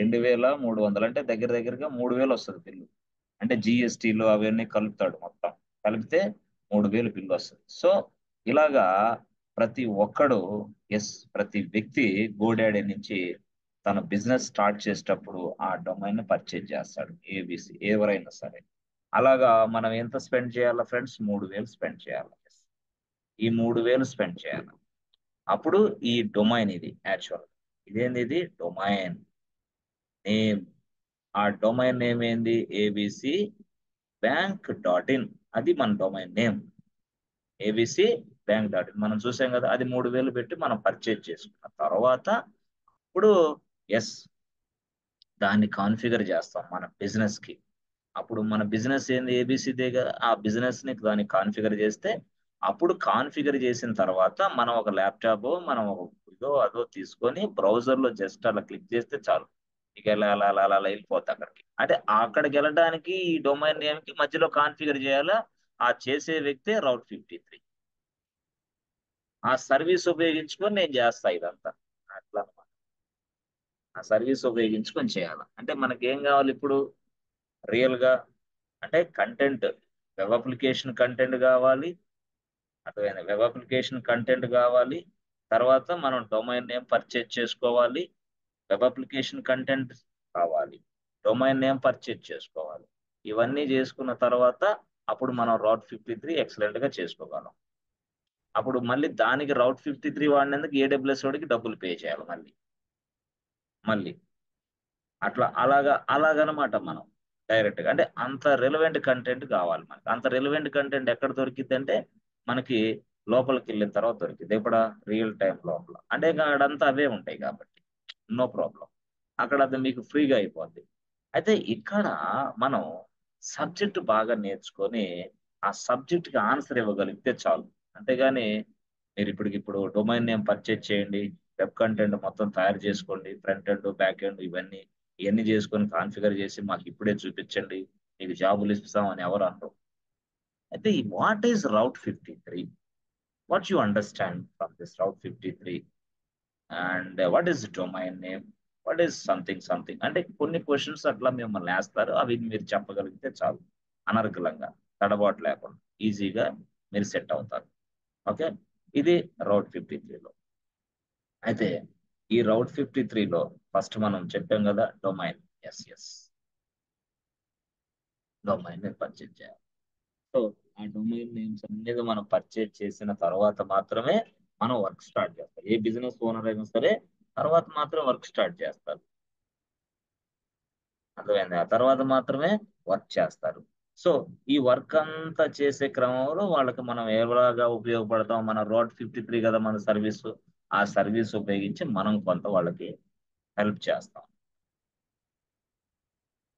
2300 అంటే దగ్గర దగ్గరగా 3000 వస్తుంది బిల్లు. అంటే జిఎస్టీలు అవన్నీ కలుపుతాడు, మొత్తం కలిపితే 3000 బిల్లు వస్తుంది. సో ఇలాగా ప్రతి ఒక్కడు, ఎస్, ప్రతి వ్యక్తి గోడాడీ నుంచి తన బిజినెస్ స్టార్ట్ చేసేటప్పుడు ఆ డొమైన్ పర్చేజ్ చేస్తాడు, ఏబిసి ఎవరైనా సరే. అలాగా మనం ఎంత స్పెండ్ చేయాలా ఫ్రెండ్స్? 3,000 స్పెండ్ చేయాలి. ఈ 3,000 స్పెండ్ చేయాలి. అప్పుడు ఈ డొమైన్ ఇది యాక్చువల్ ఇదేంది? ఇది డొమైన్ నేమ్. ఆ డొమైన్ నేమ్ ఏంది? ABC bank.in. అది మన డొమైన్ నేమ్. ఏబిసి bank.in మనం చూసాం కదా, అది 3,000 పెట్టి మనం పర్చేజ్ చేసుకున్న తర్వాత ఇప్పుడు ఎస్ దాన్ని కాన్ఫిగర్ చేస్తాం మన బిజినెస్ కి. అప్పుడు మన బిజినెస్ ఏంది? ఏబిసిదే కదా. ఆ బిజినెస్ ని దాన్ని కాన్ఫిగర్ చేస్తే అప్పుడు కాన్ఫిగర్ చేసిన తర్వాత మనం ఒక ల్యాప్టాప్ మనం ఒక ఇదో అదో తీసుకొని బ్రౌజర్ లో జస్ట్ అలా క్లిక్ చేస్తే చాలు. ఇక అలా అలా అలా అలా వెళ్ళిపోతా అక్కడికి. అంటే అక్కడికి వెళ్ళడానికి ఈ డొమైన్ నేమ్ కి మధ్యలో కాన్ఫిగర్ చేయాలా ఆ చేసే వ్యక్తే Route 53. ఆ సర్వీస్ ఉపయోగించుకొని నేను చేస్తా ఇదంతా. అట్లా అన్నమాట. ఆ సర్వీస్ ఉపయోగించుకొని చేయాలి. అంటే మనకి ఏం కావాలి ఇప్పుడు? రియల్ గా అంటే కంటెంట్, వెబ్ అప్లికేషన్ కంటెంట్ కావాలి. అర్థమైంది? వెబ్ అప్లికేషన్ కంటెంట్ కావాలి. తర్వాత మనం డొమైన్ నేమ్ పర్చేజ్ చేసుకోవాలి. వెబ్ అప్లికేషన్ కంటెంట్ కావాలి. డొమైన్ నేమ్ పర్చేజ్ చేసుకోవాలి. ఇవన్నీ చేసుకున్న తర్వాత అప్పుడు మనం Route 53 ఎక్సలెంట్ గా చేసుకోగలం. అప్పుడు మళ్ళీ దానికి Route 53 వాడినందుకు AWS వాడికి డబ్బులు పే చేయాలి మళ్ళీ మళ్ళీ అట్లా అలాగనమాట. మనం డైరెక్ట్ గా అంటే అంత రిలవెంట్ కంటెంట్ కావాలి మనకి. అంత రిలవెంట్ కంటెంట్ ఎక్కడ దొరికింది అంటే మనకి లోపలికి వెళ్ళిన తర్వాత దొరికింది. ఇప్పుడు రియల్ టైం లోపల అంటే ఇక అక్కడంతా అవే ఉంటాయి కాబట్టి నో ప్రాబ్లం. అక్కడ అది మీకు ఫ్రీగా అయిపోద్ది. అయితే ఇక్కడ మనం సబ్జెక్ట్ బాగా నేర్చుకొని ఆ సబ్జెక్ట్ కి ఆన్సర్ ఇవ్వగలిగితే చాలు. అంతేగాని మీరు ఇప్పుడు డొమైన్ నేమ్ పర్చేజ్ చేయండి, వెబ్ కంటెంట్ మొత్తం తయారు చేసుకోండి, ఫ్రంట్ ఎండ్ బ్యాక్ ఎండ్ ఇవన్నీ చేసుకొని కాన్ఫిగర్ చేసి మాకు ఇప్పుడే చూపించండి, మీకు జాబులు ఇస్తామని ఎవరు అనరు. అయితే what is Route 53? What you understand from this Route 53? And what is domain name? What is something అంటే కొన్ని క్వశ్చన్స్ అట్లా మిమ్మల్ని వేస్తారు. అవి మీరు చెప్పగలిగితే చాలు. అనర్గళంగా, తడబాటు లేకుండా ఈజీగా మీరు సెట్ అవుతారు. ఓకే, ఇది Route 53లో. అయితే ఈ Route 53లో ఫస్ట్ మనం చెప్పాం కదా domain. Yes yes domain name purchase చేయాలి. సో ఆ డొమైన్ నేమ్స్ అనేది మనం పర్చేజ్ చేసిన తర్వాత మాత్రమే మనం వర్క్ స్టార్ట్ చేస్తాం. ఏ బిజినెస్ ఓనర్ అయినా సరే తర్వాత మాత్రం వర్క్ స్టార్ట్ చేస్తారు. అర్థమైంది? ఆ తర్వాత మాత్రమే వర్క్ చేస్తారు. సో ఈ వర్క్ అంతా చేసే క్రమంలో వాళ్ళకి మనం ఎలాగా ఉపయోగపడతాం? మన Route 53 కదా మన సర్వీస్. ఆ సర్వీస్ ఉపయోగించి మనం కొంత వాళ్ళకి హెల్ప్ చేస్తాం.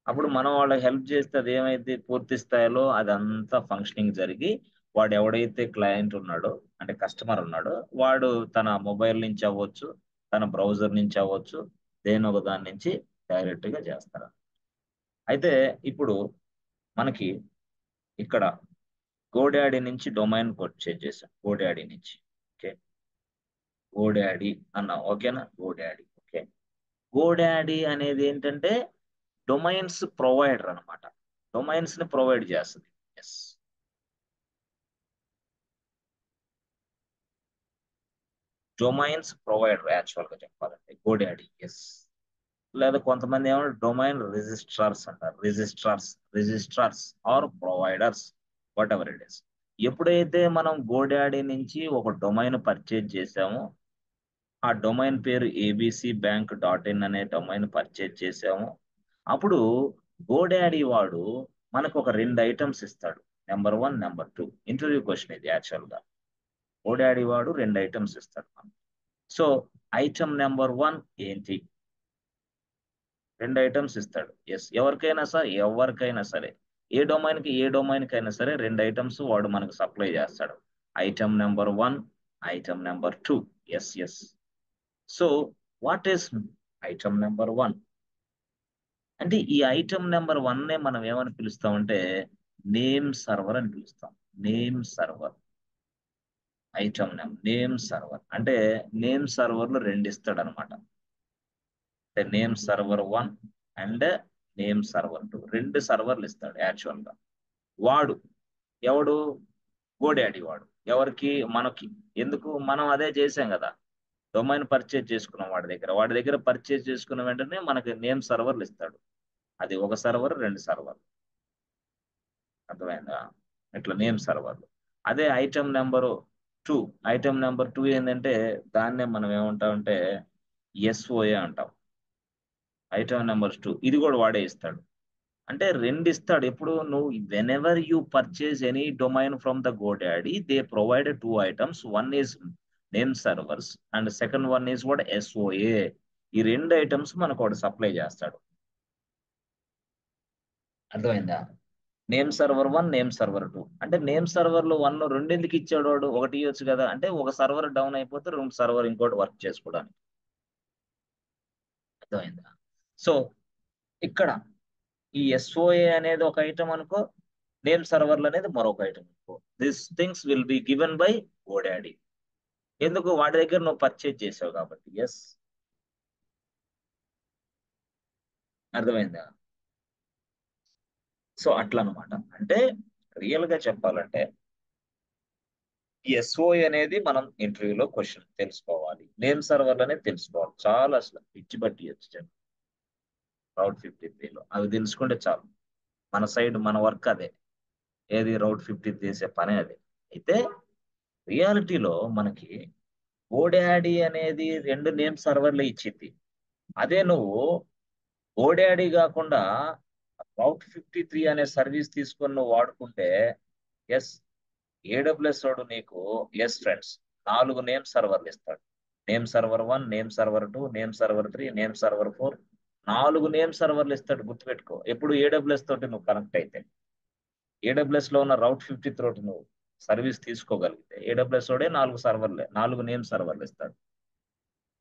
అప్పుడు మనం వాళ్ళకి హెల్ప్ చేస్తే అది ఏమైంది? పూర్తి స్థాయిలో అదంతా ఫంక్షనింగ్ జరిగి వాడు ఎవడైతే క్లయింట్ ఉన్నాడో అంటే కస్టమర్ ఉన్నాడో వాడు తన మొబైల్ నుంచి అవ్వచ్చు, తన బ్రౌజర్ నుంచి అవ్వచ్చు, దేని ఒక దాని నుంచి డైరెక్ట్ గా చేస్తారు. అయితే ఇప్పుడు మనకి ఇక్కడ గోడాడీ నుంచి డొమైన్ పర్చేజ్ చేసాం. గోడాడీ నుంచి ఓకే, గోడాడీ అన్నాం. ఓకేనా? గోడాడీ ఓకే. గోడాడీ అనేది ఏంటంటే డొమైన్స్ ప్రొవైడర్ అనమాట. డొమైన్స్ ని ప్రొవైడ్ చేస్తుంది. ఎస్, డొమైన్స్ ప్రొవైడర్ యాక్చువల్ గా చెప్పాలంటే గోడాడీ. ఎస్, లేదా కొంతమంది ఏమో డొమైన్ రిజిస్ట్రార్స్ అంటారు. Registrars are providers, whatever it is. ఎప్పుడైతే మనం గోడాడీ నుంచి ఒక డొమైన్ పర్చేజ్ చేసామో ఆ డొమైన్ పేరు abcbank.in అనే డొమైన్ పర్చేజ్ చేసాము. అప్పుడు గోడాడీ వాడు మనకు ఒక 2 ఐటమ్స్ ఇస్తాడు. Number 1, number 2. ఇంటర్వ్యూ క్వశ్చన్ ఇది యాక్చువల్ గా. గోడాడీ వాడు 2 ఐటమ్స్ ఇస్తాడు మనకు. సో ఐటమ్ నెంబర్ 1 ఏంటి? 2 ఐటమ్స్ ఇస్తాడు. ఎస్, ఎవరికైనా సరే ఏ డొమైన్ కైనా సరే 2 ఐటమ్స్ వాడు మనకు సప్లై చేస్తాడు. Item number 1, item number 2. Yes yes. So what is item number 1? అంటే ఈ ఐటమ్ నెంబర్ 1నే మనం ఏమని పిలుస్తామంటే నేమ్ సర్వర్ అని పిలుస్తాం. Name server. నేమ్ సర్వర్ అంటే నేమ్ సర్వర్లు 2 ఇస్తాడు అనమాట. అంటే name server 1 and name server 2, 2 సర్వర్లు ఇస్తాడు యాక్చువల్ గా. వాడు ఎవడు? గోడాడీ వాడు. ఎవరికి? మనకి. ఎందుకు? మనం అదే చేసాం కదా. డొమైన్ పర్చేజ్ చేసుకున్నాం వాడి దగ్గర పర్చేజ్ చేసుకున్న వెంటనే మనకి నేమ్ సర్వర్లు ఇస్తాడు. అది ఒక సర్వర్, 2 సర్వర్లు. అర్థమైందా? ఇట్లా నేమ్ సర్వర్లు. అదే ఐటమ్ నెంబర్ 2. ఐటమ్ నెంబర్ 2 ఏంటంటే దాన్నే మనం ఏమంటామంటే ఎస్ఓఏ అంటాం. ఐటమ్ నెంబర్ 2 ఇది కూడా వాడే ఇస్తాడు. అంటే 2 ఇస్తాడు. ఎప్పుడు నువ్వు when ever you purchase any domain from the GoDaddy they provide 2 items. One is name servers and second one is what SOA. ఈ 2 ఐటమ్స్ మనకు వాడు సప్లై చేస్తాడు. అర్థమైందా? Name server 1, name server 2. అంటే నేమ్ సర్వర్లు 1 2 ఎందుకు ఇచ్చాడు వాడు? ఒకటి ఇవ్వచ్చు కదా. అంటే ఒక సర్వర్ డౌన్ అయిపోతే 2 సర్వర్ ఇంకోటి వర్క్ చేసుకోవడానికి. అర్థమైందా? సో ఇక్కడ ఈ ఎస్ఓఏ అనేది ఒక ఐటమ్ అనుకో, నేమ్ సర్వర్లు అనేది మరొక ఐటమ్ అనుకో. This things will be given by GoDaddy. ఎందుకు? వాడి దగ్గర నువ్వు పర్చేజ్ చేసావు కాబట్టి. ఎస్, అర్థమైందా? సో అట్లా అనమాట. అంటే రియల్ గా చెప్పాలంటే ఎస్ఓఏ అనేది మనం ఇంటర్వ్యూలో క్వశ్చన్ తెలుసుకోవాలి. నేమ్ సర్వర్లు అనేది తెలుసుకోవాలి. చాలా అసలు పిచ్చి బట్టి ఇచ్చు రౌట్ 53లో అవి తెలుసుకుంటే చాలు. మన సైడ్ మన వర్క్ అదే. ఏది రౌట్ 50 చేసే పనే అది. అయితే రియాలిటీలో మనకి గోడాడీ అనేది 2 నేమ్ సర్వర్లు ఇచ్చింది. అదే నువ్వు గోడాడీ కాకుండా రౌట్ 53 అనే సర్వీస్ తీసుకొని నువ్వు వాడుకుంటే ఎస్, ఏడబ్ల్యూఎస్ వాడు నీకు ఎస్ ఫ్రెండ్స్ 4 నేమ్ సర్వర్లు ఇస్తాడు. Name server 1, name server 2, name server 3, name server 4. 4 name సర్వర్లు ఇస్తాడు. గుర్తుపెట్టుకో. ఎప్పుడు ఏడబ్ల్యూఎస్ తోటి నువ్వు కనెక్ట్ అయితే, ఏడబ్ల్యూఎస్ లో ఉన్న రౌట్ 50 తోటి నువ్వు సర్వీస్ తీసుకోగలిగితే ఏడబ్ల్యూఎస్ వాడే 4 సర్వర్లే, 4 నేమ్ సర్వర్లు ఇస్తాడు.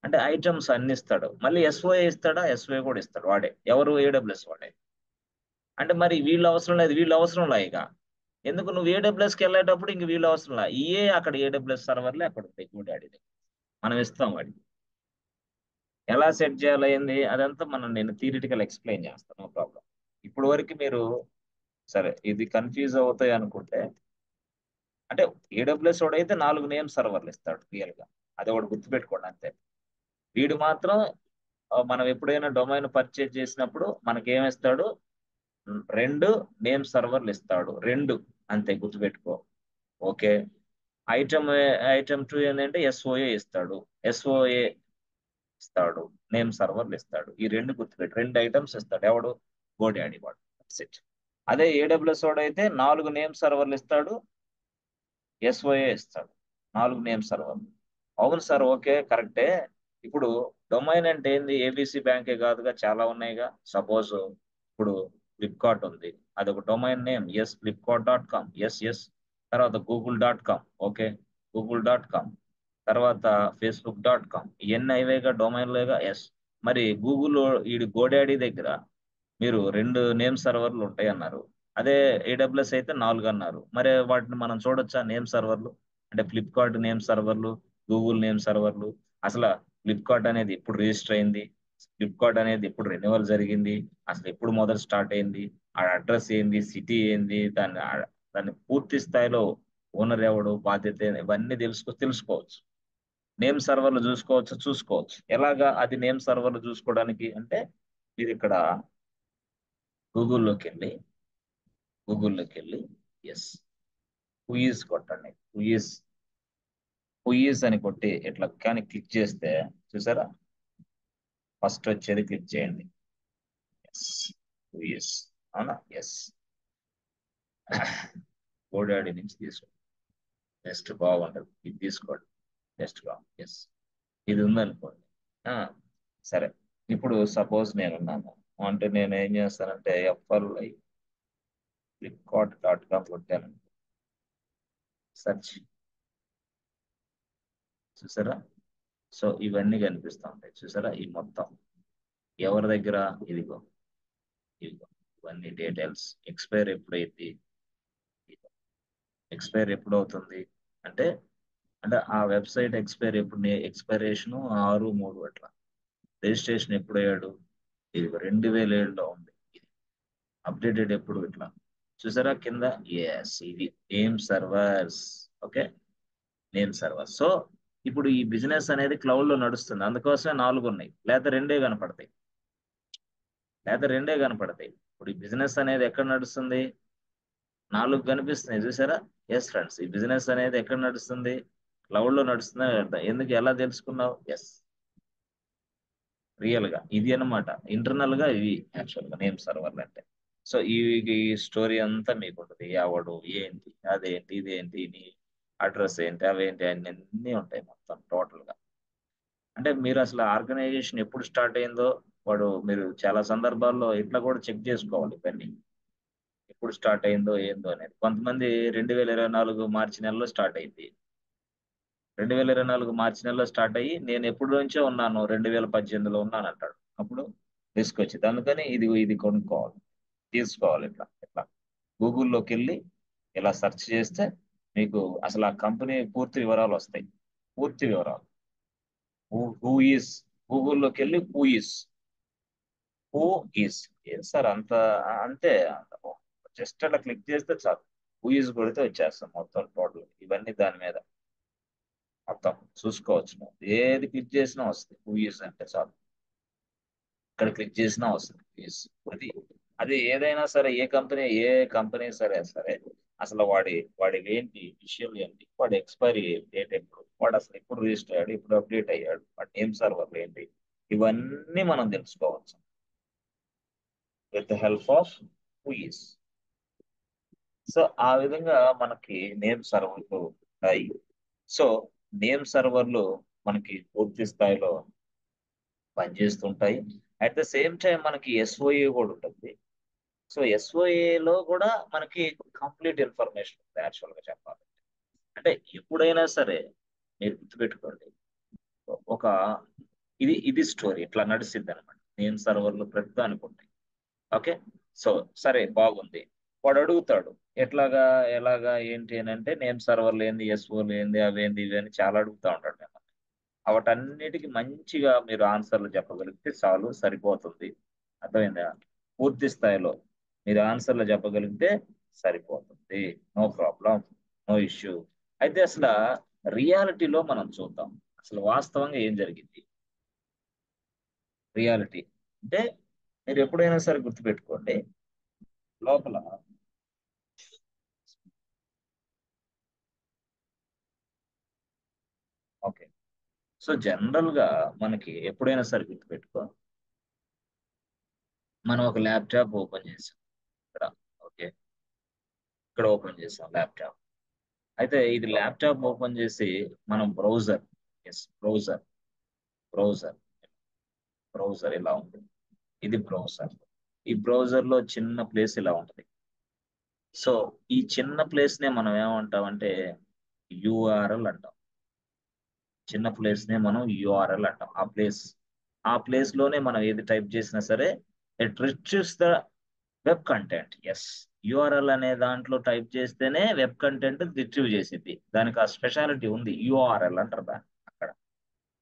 అంటే ఐటమ్స్ అన్ని ఇస్తాడు. మళ్ళీ ఎస్ఓఏ ఇస్తాడా? ఎస్ఓఏ కూడా ఇస్తాడు వాడే. ఎవరు? ఏడబ్ల్యూఎస్ వాడే. అంటే మరి వీళ్ళు అవసరం లేదు, వీళ్ళు అవసరం లే ఇక. ఎందుకు? నువ్వు ఏడబ్ల్యూఎస్కి వెళ్ళేటప్పుడు ఇంక వీళ్ళు అవసరం లే. ఇయే అక్కడ ఏడబ్ల్యూఎస్ సర్వర్లే అక్కడ ఉంటాయి గోడాడీ. మనం ఇస్తాం వాడికి. ఎలా సెట్ చేయాలి అదంతా నేను థియరిటికల్ ఎక్స్ప్లెయిన్ చేస్తాను. No problem. ఇప్పుడు వరకు మీరు సరే ఇది కన్ఫ్యూజ్ అవుతాయి అనుకుంటే, అంటే ఏడబ్ల్యూఎస్ వాడు అయితే 4 నేమ్ సర్వర్లు ఇస్తాడు రియల్ గా. అది ఒకటి గుర్తుపెట్టుకోండి అంతే. వీడు మాత్రం మనం ఎప్పుడైనా డొమైన్ పర్చేజ్ చేసినప్పుడు మనకి ఏమిస్తాడు? 2 నేమ్ సర్వర్లు ఇస్తాడు. 2 అంతే, గుర్తుపెట్టుకో. ఓకే. ఐటమ్ ఐటమ్ 2 ఏంటంటే ఎస్ఓఏ ఇస్తాడు. ఎస్ఓఏ ఇస్తాడు, నేమ్ సర్వర్లు ఇస్తాడు. ఈ 2 గుర్తుపెట్టు. 2 ఐటమ్స్ ఇస్తాడు. ఎవడు? గోడాడీ వాడు. సెట్. అదే ఏడబ్ల్యూఎస్ వాడు అయితే 4 నేమ్ సర్వర్లు ఇస్తాడు, ఎస్ఓఏ ఇస్తాడు. 4 నేమ్ సర్వర్లు. అవును సార్, ఓకే కరెక్టే. ఇప్పుడు డొమైన్ అంటే ఏంది? ఏబిసి బ్యాంకే కాదుగా, చాలా ఉన్నాయిగా. సపోజ్ ఇప్పుడు ఫ్లిప్కార్ట్ ఉంది, అదొక డొమైన్ నేమ్. ఎస్, ఫ్లిప్కార్ట్.com. Yes yes. తర్వాత google.com. Okay, google.com. తర్వాత facebook.com. ఇవన్నీ అయివేగా డొమైన్లేగా. ఎస్. మరి గూగుల్ ఈ గోడాడీ దగ్గర మీరు 2 నేమ్ సర్వర్లు ఉంటాయి అన్నారు. అదే ఏడబ్ల్యూఎస్ అయితే 4 అన్నారు. మరి వాటిని మనం చూడొచ్చా నేమ్ సర్వర్లు? అంటే ఫ్లిప్కార్ట్ నేమ్ సర్వర్లు, గూగుల్ నేమ్ సర్వర్లు. అసలు ఫ్లిప్కార్ట్ అనేది ఎప్పుడు రిజిస్టర్ అయింది? ఫ్లిప్కార్ట్ అనేది ఎప్పుడు రెన్యువల్ జరిగింది? అసలు ఎప్పుడు మొదలు స్టార్ట్ అయింది? ఆ అడ్రస్ ఏంది? సిటీ ఏంది? దాన్ని పూర్తి స్థాయిలో ఓనర్ ఎవడు, బాధ్యత ఏంది? ఇవన్నీ తెలుసుకోవచ్చు. నేమ్ సర్వర్లు చూసుకోవచ్చు. ఎలాగా అది నేమ్ సర్వర్లు చూసుకోవడానికి అంటే మీరు ఇక్కడ గూగుల్లోకి వెళ్ళి గూగుల్లోకి వెళ్ళి ఎస్ హుయిస్ కొట్టండి. హుయిస్ అని కొట్టి ఇట్లా కానీ క్లిక్ చేస్తే చూసారా, ఫస్ట్ వచ్చేది క్లిక్ చేయండి. ఎస్, హుయిస్. అవునా? ఎస్. గోడాడీ నుంచి తీసుకోండి. నెక్స్ట్ బాగుంటుంది, ఇది తీసుకోండి. నెక్స్ట్ బాగుంది. ఎస్, ఇది ఉందనుకోండి. ఆ, సరే. ఇప్పుడు సపోజ్ నేనున్నాను అంటే నేను ఏం చేస్తానంటే FLI flipkart.com కొట్టాను. సెర్చ్. చూసారా? సో ఇవన్నీ కనిపిస్తూ ఉంటాయి. చూసారా? ఈ మొత్తం ఎవరి దగ్గర? ఇదిగో, ఇదిగో. ఇవన్నీ డీటెయిల్స్. ఎక్స్పైర్ ఎప్పుడైంది, ఎక్స్పైర్ ఎప్పుడు అవుతుంది అంటే అంటే ఆ వెబ్సైట్ ఎక్స్పైర్ ఎప్పుడు, ఎక్స్పైరేషన్ 6/3 అట్లా. రిజిస్ట్రేషన్ ఎప్పుడు అయ్యాడు? ఇది 2007లో ఉంది. ఇది అప్డేటెడ్ ఎప్పుడు ఇట్లా. చూసారా కింద? ఎస్, ఇది name servers. Okay, name server. So ఇప్పుడు ఈ బిజినెస్ అనేది క్లౌడ్ లో నడుస్తుంది, అందుకోసమే 4 ఉన్నాయి, లేదా రెండే కనపడతాయి, ఇప్పుడు ఈ బిజినెస్ అనేది ఎక్కడ నడుస్తుంది? 4 కనిపిస్తున్నాయి చూసారా? ఎస్ ఫ్రెండ్స్, ఈ బిజినెస్ అనేది ఎక్కడ నడుస్తుంది? క్లౌడ్ లో నడుస్తుందని అర్థం. ఎందుకు, ఎలా తెలుసుకున్నావు? ఎస్, రియల్ గా ఇది అన్నమాట. ఇంటర్నల్ గా ఇవి యాక్చువల్ గా నేమ్ సర్వర్లు అంటే. సో ఈ స్టోరీ అంతా మీకు ఉంటుంది, ఎవడు ఏంటి అదేంటి ఇదేంటి నీ అడ్రస్ ఏంటి అవేంటి అన్ని ఉంటాయి మొత్తం టోటల్ గా. అంటే మీరు అసలు ఆర్గనైజేషన్ ఎప్పుడు స్టార్ట్ అయిందో మీరు చాలా సందర్భాల్లో ఇట్లా కూడా చెక్ చేసుకోవాలి ఇవన్నీ, ఎప్పుడు స్టార్ట్ అయిందో ఏందో అనేది. కొంతమంది 2024 మార్చి నెలలో స్టార్ట్ అయింది, 2024 మార్చి నెలలో స్టార్ట్ అయ్యి నేను ఎప్పుడు నుంచో ఉన్నాను, 2018లో ఉన్నాను అంటాడు. అప్పుడు రిస్క్ వచ్చింది. అందుకని ఇది ఇది కొనుక్కోవాలి, తీసుకోవాలి. ఇట్లా ఇట్లా గూగుల్లోకి వెళ్ళి ఇలా సెర్చ్ చేస్తే మీకు అసలు ఆ కంపెనీ పూర్తి వివరాలు వస్తాయి, పూర్తి వివరాలు. హూ ఈస్, గూగుల్లోకి వెళ్ళి హూ ఈస్ సార్ అంత అంతే, జస్ట్ అట్లా క్లిక్ చేస్తే చాలు, హూ ఈస్ కొడితే వచ్చేస్తాం మొత్తం టోటల్ ఇవన్నీ దాని మీద మొత్తం చూసుకోవచ్చు. నువ్వు ఏది క్లిక్ చేసినా వస్తుంది, హూ ఈస్ అంటే చాలు, ఇక్కడ క్లిక్ చేసినా వస్తుంది హూ ఈస్. అది అది ఏదైనా సరే, ఏ కంపెనీ సరే సరే, అసలు వాడి ఏంటి విషయం ఏంటి, వాడి ఎక్స్పైరీ డేట్ ఎప్పుడు, వాడు అసలు ఎప్పుడు రిజిస్టర్ అయ్యాడు, ఇప్పుడు అప్డేట్ అయ్యాడు, వాడి నేమ్ సర్వర్లు ఏంటి, ఇవన్నీ మనం తెలుసుకోవచ్చు with the help of who is. So ఆ విధంగా మనకి నేమ్ సర్వర్లు ఉంటాయి. సో నేమ్ సర్వర్లు మనకి పూర్తి స్థాయిలో పనిచేస్తుంటాయి. అట్ ద సేమ్ టైం మనకి ఎస్ఓఏ కూడా ఉంటుంది. సో ఎస్ఓఏలో కూడా మనకి కంప్లీట్ ఇన్ఫర్మేషన్ ఉంది యాక్చువల్ గా చెప్పాలి అంటే. ఎప్పుడైనా సరే మీరు గుర్తుపెట్టుకోండి, ఒక ఇది స్టోరీ ఇట్లా నడిచింది అనమాట. నేమ్ సర్వర్లు ప్రతిదానికి ఉంటాయి. ఓకే, సో సరే బాగుంది. వాడు అడుగుతాడు ఎట్లాగా ఎలాగా ఏంటి అని అంటే, నేమ్ సర్వర్లు ఏంది, ఎస్ఓలు ఏంది, అవేంది ఇవేంది చాలా అడుగుతా ఉంటాడు మిమ్మల్ని. వాటన్నిటికీ మంచిగా మీరు ఆన్సర్లు చెప్పగలిగితే చాలు, సరిపోతుంది. అర్థమైందా? పూర్తి స్థాయిలో మీరు ఆన్సర్లు చెప్పగలిగితే సరిపోతుంది, నో ప్రాబ్లం, నో ఇష్యూ. అయితే అసలు రియాలిటీలో మనం చూద్దాం, అసలు వాస్తవంగా ఏం జరిగింది. రియాలిటీ అంటే మీరు ఎప్పుడైనా సరే గుర్తుపెట్టుకోండి, లోపల ఓకే. సో జనరల్ గా మనకి ఎప్పుడైనా సరే గుర్తుపెట్టుకో, మనం ఒక ల్యాప్టాప్ ఓపెన్ చేసాం ఇక్కడ. ఓకే, ఇక్కడ ఓపెన్ చేసాం ల్యాప్టాప్. అయితే ఇది ల్యాప్టాప్ ఓపెన్ చేసి మనం browser, yes browser, browser browser ఇలా ఉంటుంది. ఇది బ్రౌజర్. ఈ బ్రౌజర్ లో చిన్న ప్లేస్ ఇలా ఉంటుంది. సో ఈ చిన్న ప్లేస్ నే మనం ఏమంటామంటే యూఆర్ఎల్ అంటాం. చిన్న ప్లేస్ నే మనం యూఆర్ఎల్ అంటాం. ఆ ప్లేస్ లోనే మనం ఏది టైప్ చేసినా సరే it retrieves the web content. Yes, URL అనే దాంట్లో టైప్ చేస్తేనే వెబ్ కంటెంట్ రిట్రీవ్ చేసింది. దానికి ఆ స్పెషాలిటీ ఉంది, యూఆర్ఎల్ అంటారు దాన్ని అక్కడ.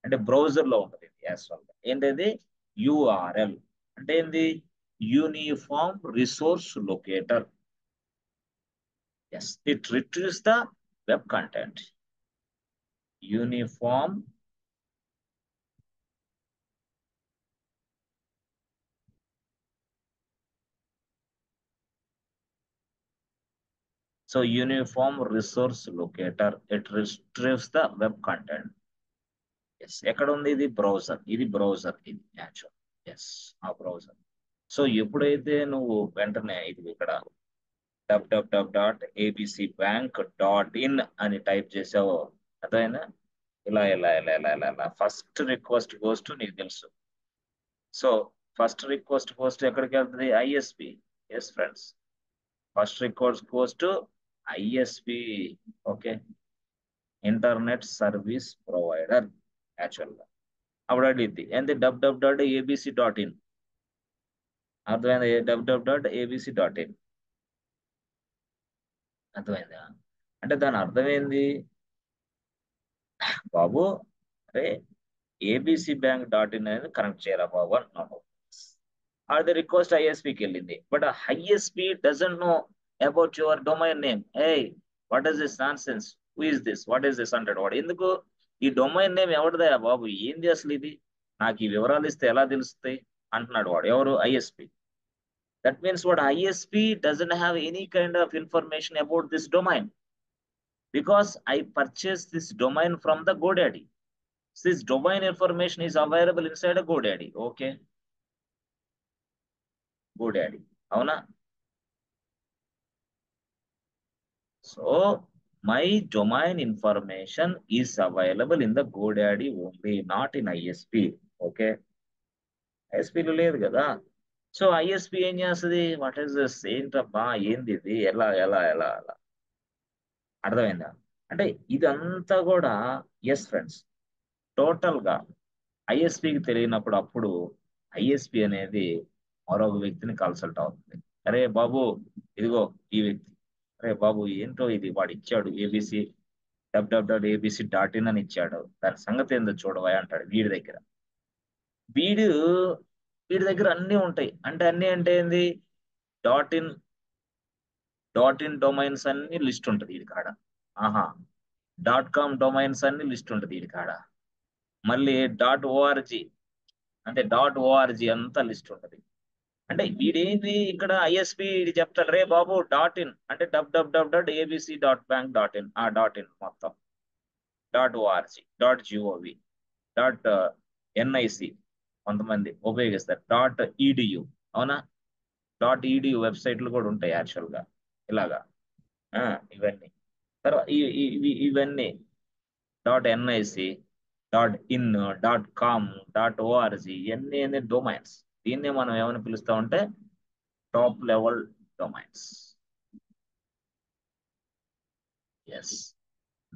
అంటే బ్రౌజర్ లో ఉంటుంది ఇది యాక్చువల్ గా. ఏంటది? యూఆర్ఎల్ అంటే ఏంది? Uniform resource locator. Yes, it retrieves the web content. Uniform So uniform resource locator, it retrieves the web content. Yes, ఎక్కడ ఉంది ఇది? బ్రౌజర్. ఇది బ్రౌజర్, ఇది యాక్చువల్. ఎస్, ఆ బ్రౌజర్. సో ఎప్పుడైతే నువ్వు వెంటనే ఇది ఇక్కడ www.abcbank.in అని టైప్ చేసావో, అదైనా ఇలా ఫస్ట్ రిక్వెస్ట్ గోస్ టు, నీకు తెలుసు. So first request goes to ఎక్కడికి వెళ్తుంది? ISP. Yes friends, first request goes to ISP. Okay, internet service provider actual గా. అప్పుడు అడిగింది ఏంటి? www.abc.in. అర్థమైంది? www.abc.in అర్థమైందా? అంటే దాని అర్థం ఏంది బాబు? అరే abcbank.in అనేది కనెక్ట్ చేయరా బాబు అంటున్నాను. అది రిక్వెస్ట్ ఐఎస్పికి వెళ్ళింది. But ISP doesn't know about your domain name. A what is this non sense, who is this, what is this అంటాడు వాడు. ఎందుకు? ఈ డొమైన్ నేమ్ ఎవరిదయా బాబు, ఏంది అసలు ఇది, నాకు ఈ వివరాలు ఇస్తే ఎలా తెలుస్తాయి అంటున్నాడు వాడు. ఎవరు? ఐఎస్పి. దట్ మీన్స్ వాడు ISP doesn't have any kind of information about this domain, because I purchase this domain from the GoDaddy. This domain information is available inside a GoDaddy. Okay, GoDaddy. అవునా? So my domain information is available in the GoDaddy only, not in ISP. Okay, ISP లో లేదు కదా. So ISP ఏం చేస్తుంది? What is this, ఏంటబ్బా, ఏంది ఇది, ఎలా ఎలా ఎలా ఎలా, అర్థమైందా? అంటే ఇదంతా కూడా, ఎస్ ఫ్రెండ్స్, టోటల్ గా ఐఎస్పికి తెలియనప్పుడు అప్పుడు ఐఎస్పి అనేది మరొక వ్యక్తిని కన్సల్ట్ అవుతుంది. అరే బాబు, ఇదిగో ఈ వ్యక్తి, అరే బాబు ఏంటో ఇది, వాడు ఇచ్చాడు ఏబిసి www.abc.in అని ఇచ్చాడు, దాని సంగతి ఏందో చూడవా అంటాడు వీడి దగ్గర. వీడు వీడి దగ్గర అన్నీ ఉంటాయి. అంటే అన్నీ అంటే ఏంది? డాట్ ఇన్ డొమైన్స్ అన్ని లిస్ట్ ఉంటుంది వీడి కాడ. ఆహా, .com డొమైన్స్ అన్ని లిస్ట్ ఉంటుంది వీడి కాడ. మళ్ళీ .org, అంటే .org అంతా లిస్ట్ ఉంటుంది. అంటే వీడేంది ఇక్కడ ఐఎస్పి చెప్తాడు, రే బాబు .in అంటే www.abc.bank.in, ఆ .in మొత్తం, .org, .gov, .nic కొంతమంది ఉపయోగిస్తారు, .edu. అవునా? .edu వెబ్సైట్లు కూడా ఉంటాయి యాక్చువల్ గా ఇలాగా. ఆ, ఇవన్నీ తర్వాత ఇవన్నీ .nic, .in, .com, .org ఇవన్నీ డొమైన్స్. దీన్నే మనం ఏమని పిలుస్తామంటే టాప్ లెవెల్ డొమైన్స్. ఎస్,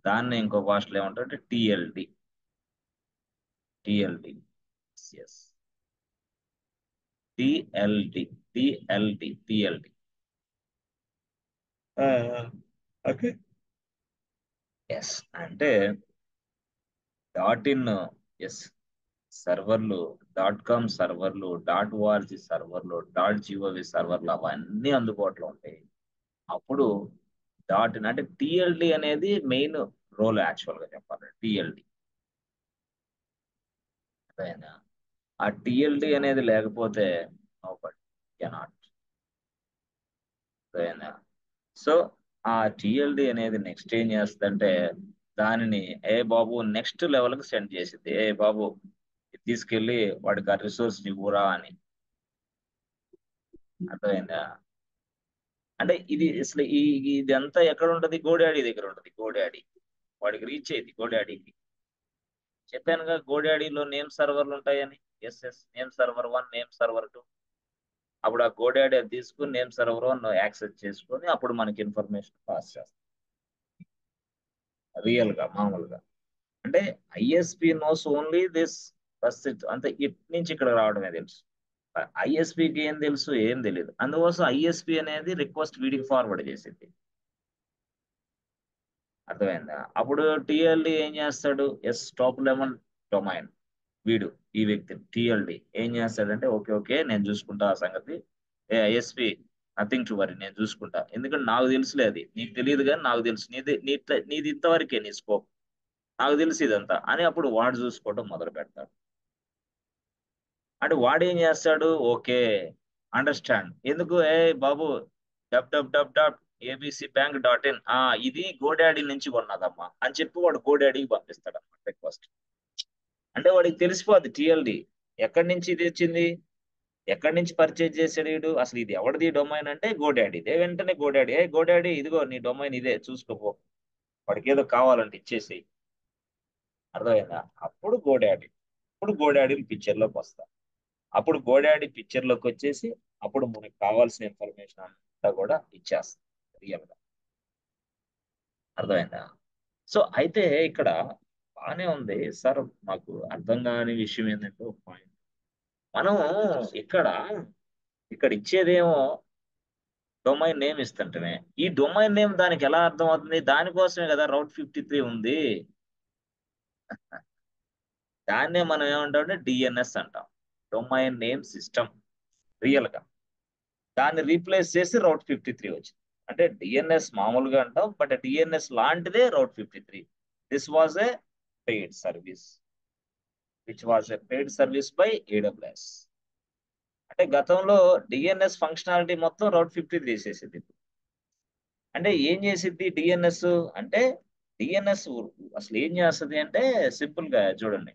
దాన్ని ఇంకో భాషలో ఏమంటారంటే TLD. TLD, yes, TLD, TLD, TLD. Okay, yes అంటే .in, ఎస్, సర్వర్లు, .com సర్వర్లు, .org సర్వర్లు, .gov సర్వర్లు అవన్నీ అందుబాటులో ఉంటాయి. అప్పుడు .in అంటే టిఎల్డి అనేది మెయిన్ రోల్ యాక్చువల్ గా చెప్పాలి. టిఎల్డి ఆ టిఎల్డి అనేది లేకపోతే నోబడి కెనాట్. సో ఆ టిఎల్డి అనేది నెక్స్ట్ ఏం చేస్తుందంటే దానిని, ఏ బాబు నెక్స్ట్ లెవెల్కి సెండ్ చేసింది, ఏ బాబు ఇది తీసుకెళ్ళి వాడికి ఆ రిసోర్స్ ఇవ్వరా అని. అర్థమైందా? అంటే ఇది అసలు ఇదంతా ఎక్కడ ఉంటది? GoDaddy దగ్గర ఉంటది. GoDaddy వాడికి రీచ్ అయ్యింది. GoDaddyకి చెప్పానుగా, GoDaddyలో నేమ్ సర్వర్లు ఉంటాయని. Yes yes, name server 1, name server 2. అప్పుడు ఆ GoDaddy అది తీసుకుని నేమ్ సర్వర్ 1 యాక్సెస్ చేసుకొని అప్పుడు మనకి ఇన్ఫర్మేషన్ పాస్ చేస్తాం రియల్ గా, మామూలుగా. అంటే ISP nose only this bus, అంటే ఇటు నుంచి ఇక్కడ రావడమే తెలుసు. ఐఎస్పికి ఏం తెలుసు? ఏం తెలియదు. అందుకోసం ఐఎస్పి అనేది రిక్వెస్ట్ వీడికి ఫార్వర్డ్ చేసింది. అర్థమైందా? అప్పుడు టిఎల్డి ఏం చేస్తాడు? ఎస్, టాప్ లెవెల్ డొమైన్ వీడు, ఈ వ్యక్తి టిఎల్డి ఏం చేస్తాడంటే, ఓకే ఓకే నేను చూసుకుంటా ఆ సంగతి, ఏ ఐఎస్పి నథింగ్ టు వరీ, నేను చూసుకుంటా, ఎందుకంటే నాకు తెలుసులే, అది నీకు తెలియదు కానీ నాకు తెలుసు, నీది ఇంతవరకే నీ స్కోప్, నాకు తెలిసి ఇదంతా అని. అప్పుడు వాడు చూసుకోవడం మొదలు పెడతాడు. అంటే వాడు ఏం చేస్తాడు? ఓకే, అండర్స్టాండ్, ఎందుకు, ఏ బాబు www.abcbank.in, ఇది GoDaddy నుంచి కొన్నదమ్మా అని చెప్పి వాడు GoDaddyకి పంపిస్తాడు అన్నమాట రిక్వెస్ట్. అంటే వాడికి తెలిసిపోద్ది టిఎల్డి ఎక్కడి నుంచి ఇది వచ్చింది, ఎక్కడి నుంచి పర్చేజ్ చేసాడు వీడు, అసలు ఇది ఎవరిది డొమైన్ అంటే GoDaddy. వెంటనే GoDaddy, ఏ GoDaddy ఇదిగో నీ డొమైన్ ఇదే చూసుకోపో, వాడికి ఏదో కావాలంటే ఇచ్చేసి. అర్థమైందా? అప్పుడు GoDaddy పిక్చర్ లోకి వస్తా. అప్పుడు GoDaddy పిక్చర్ లోకి వచ్చేసి అప్పుడు మనకు కావాల్సిన ఇన్ఫర్మేషన్ అంతా కూడా ఇచ్చేస్తాం రియల్ గా. అర్థమైందా? సో అయితే ఇక్కడ బాగానే ఉంది సార్. మాకు అర్థం కాని విషయం ఏంటంటే ఒక పాయింట్, మనం ఇక్కడ ఇక్కడ ఇచ్చేదేమో డొమైన్ నేమ్ ఇస్తుంటమే, ఈ డొమైన్ నేమ్ దానికి ఎలా అర్థం అవుతుంది? దానికోసమే కదా రౌట్ 53 ఉంది. దాన్నే మనం ఏమంటాం? డిఎన్ఎస్ అంటాం, డొమైన్ నేమ్ సిస్టమ్. రియల్ గా దాన్ని రీప్లేస్ చేసి రౌట్ 53 వచ్చింది. అంటే డిఎన్ఎస్ మామూలుగా అంటాం, బట్ డిఎన్ఎస్ లాంటిదే రౌట్ 53. This was a paid service, which was a paid service by AWS. అంటే గతంలో డిఎన్ఎస్ ఫంక్షనాలిటీ మొత్తం రౌట్ 50 తీసేసింది. అంటే ఏం చేసిద్ది డిఎన్ఎస్ అంటే డిఎన్ఎస్ అసలు ఏం చేస్తుంది అంటే సింపుల్ గా చూడండి,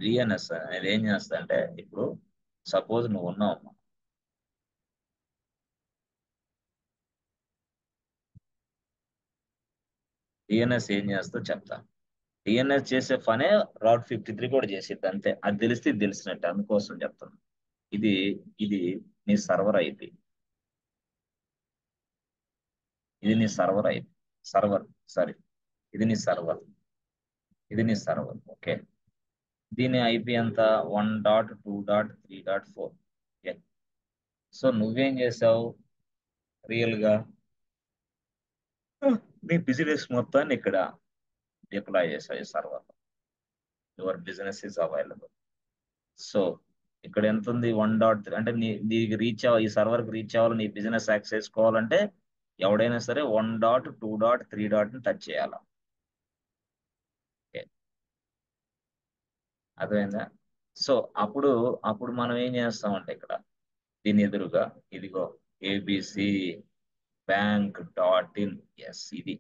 డిఎన్ఎస్ అనేది ఏం చేస్తుంది అంటే ఇప్పుడు సపోజ్ నువ్వు ఉన్నావు, డిఎన్ఎస్ ఏం చేస్తో చెప్తా. డిఎన్ఎస్ చేసే పనే రౌట్ 53 కూడా చేసిద్ది అంతే. అది తెలిస్తే ఇది తెలిసినట్టు, అందుకోసం చెప్తాను. ఇది ఇది నీ సర్వర్ ఐపి, ఇది నీ సర్వర్ ఐపి, సర్వర్ సారీ, ఇది నీ సర్వర్, ఇది నీ సర్వర్. ఓకే, దీని ఐపీ ఎంత 1.2.3.4. ఓకే, సో నువ్వేం చేసావు రియల్ గా నీ బిజినెస్ మొత్తాన్ని ఇక్కడ డిప్లాయ్ చేసావు ఈ server. Your business is available. So ఇక్కడ ఎంత ఉంది 1.3 అంటే నీకు రీచ్ ఈ సర్వర్ కి రీచ్ అవ్వాలి, నీ బిజినెస్ యాక్సెస్ చేసుకోవాలంటే ఎవడైనా సరే 1.2.3 టచ్ చేయాలి. ఓకే, అర్థమైందా? సో అప్పుడు అప్పుడు మనం ఏం చేస్తామంటే ఇక్కడ దీని ఎదురుగా ఇదిగో ABC bank dot in, yes ఇది,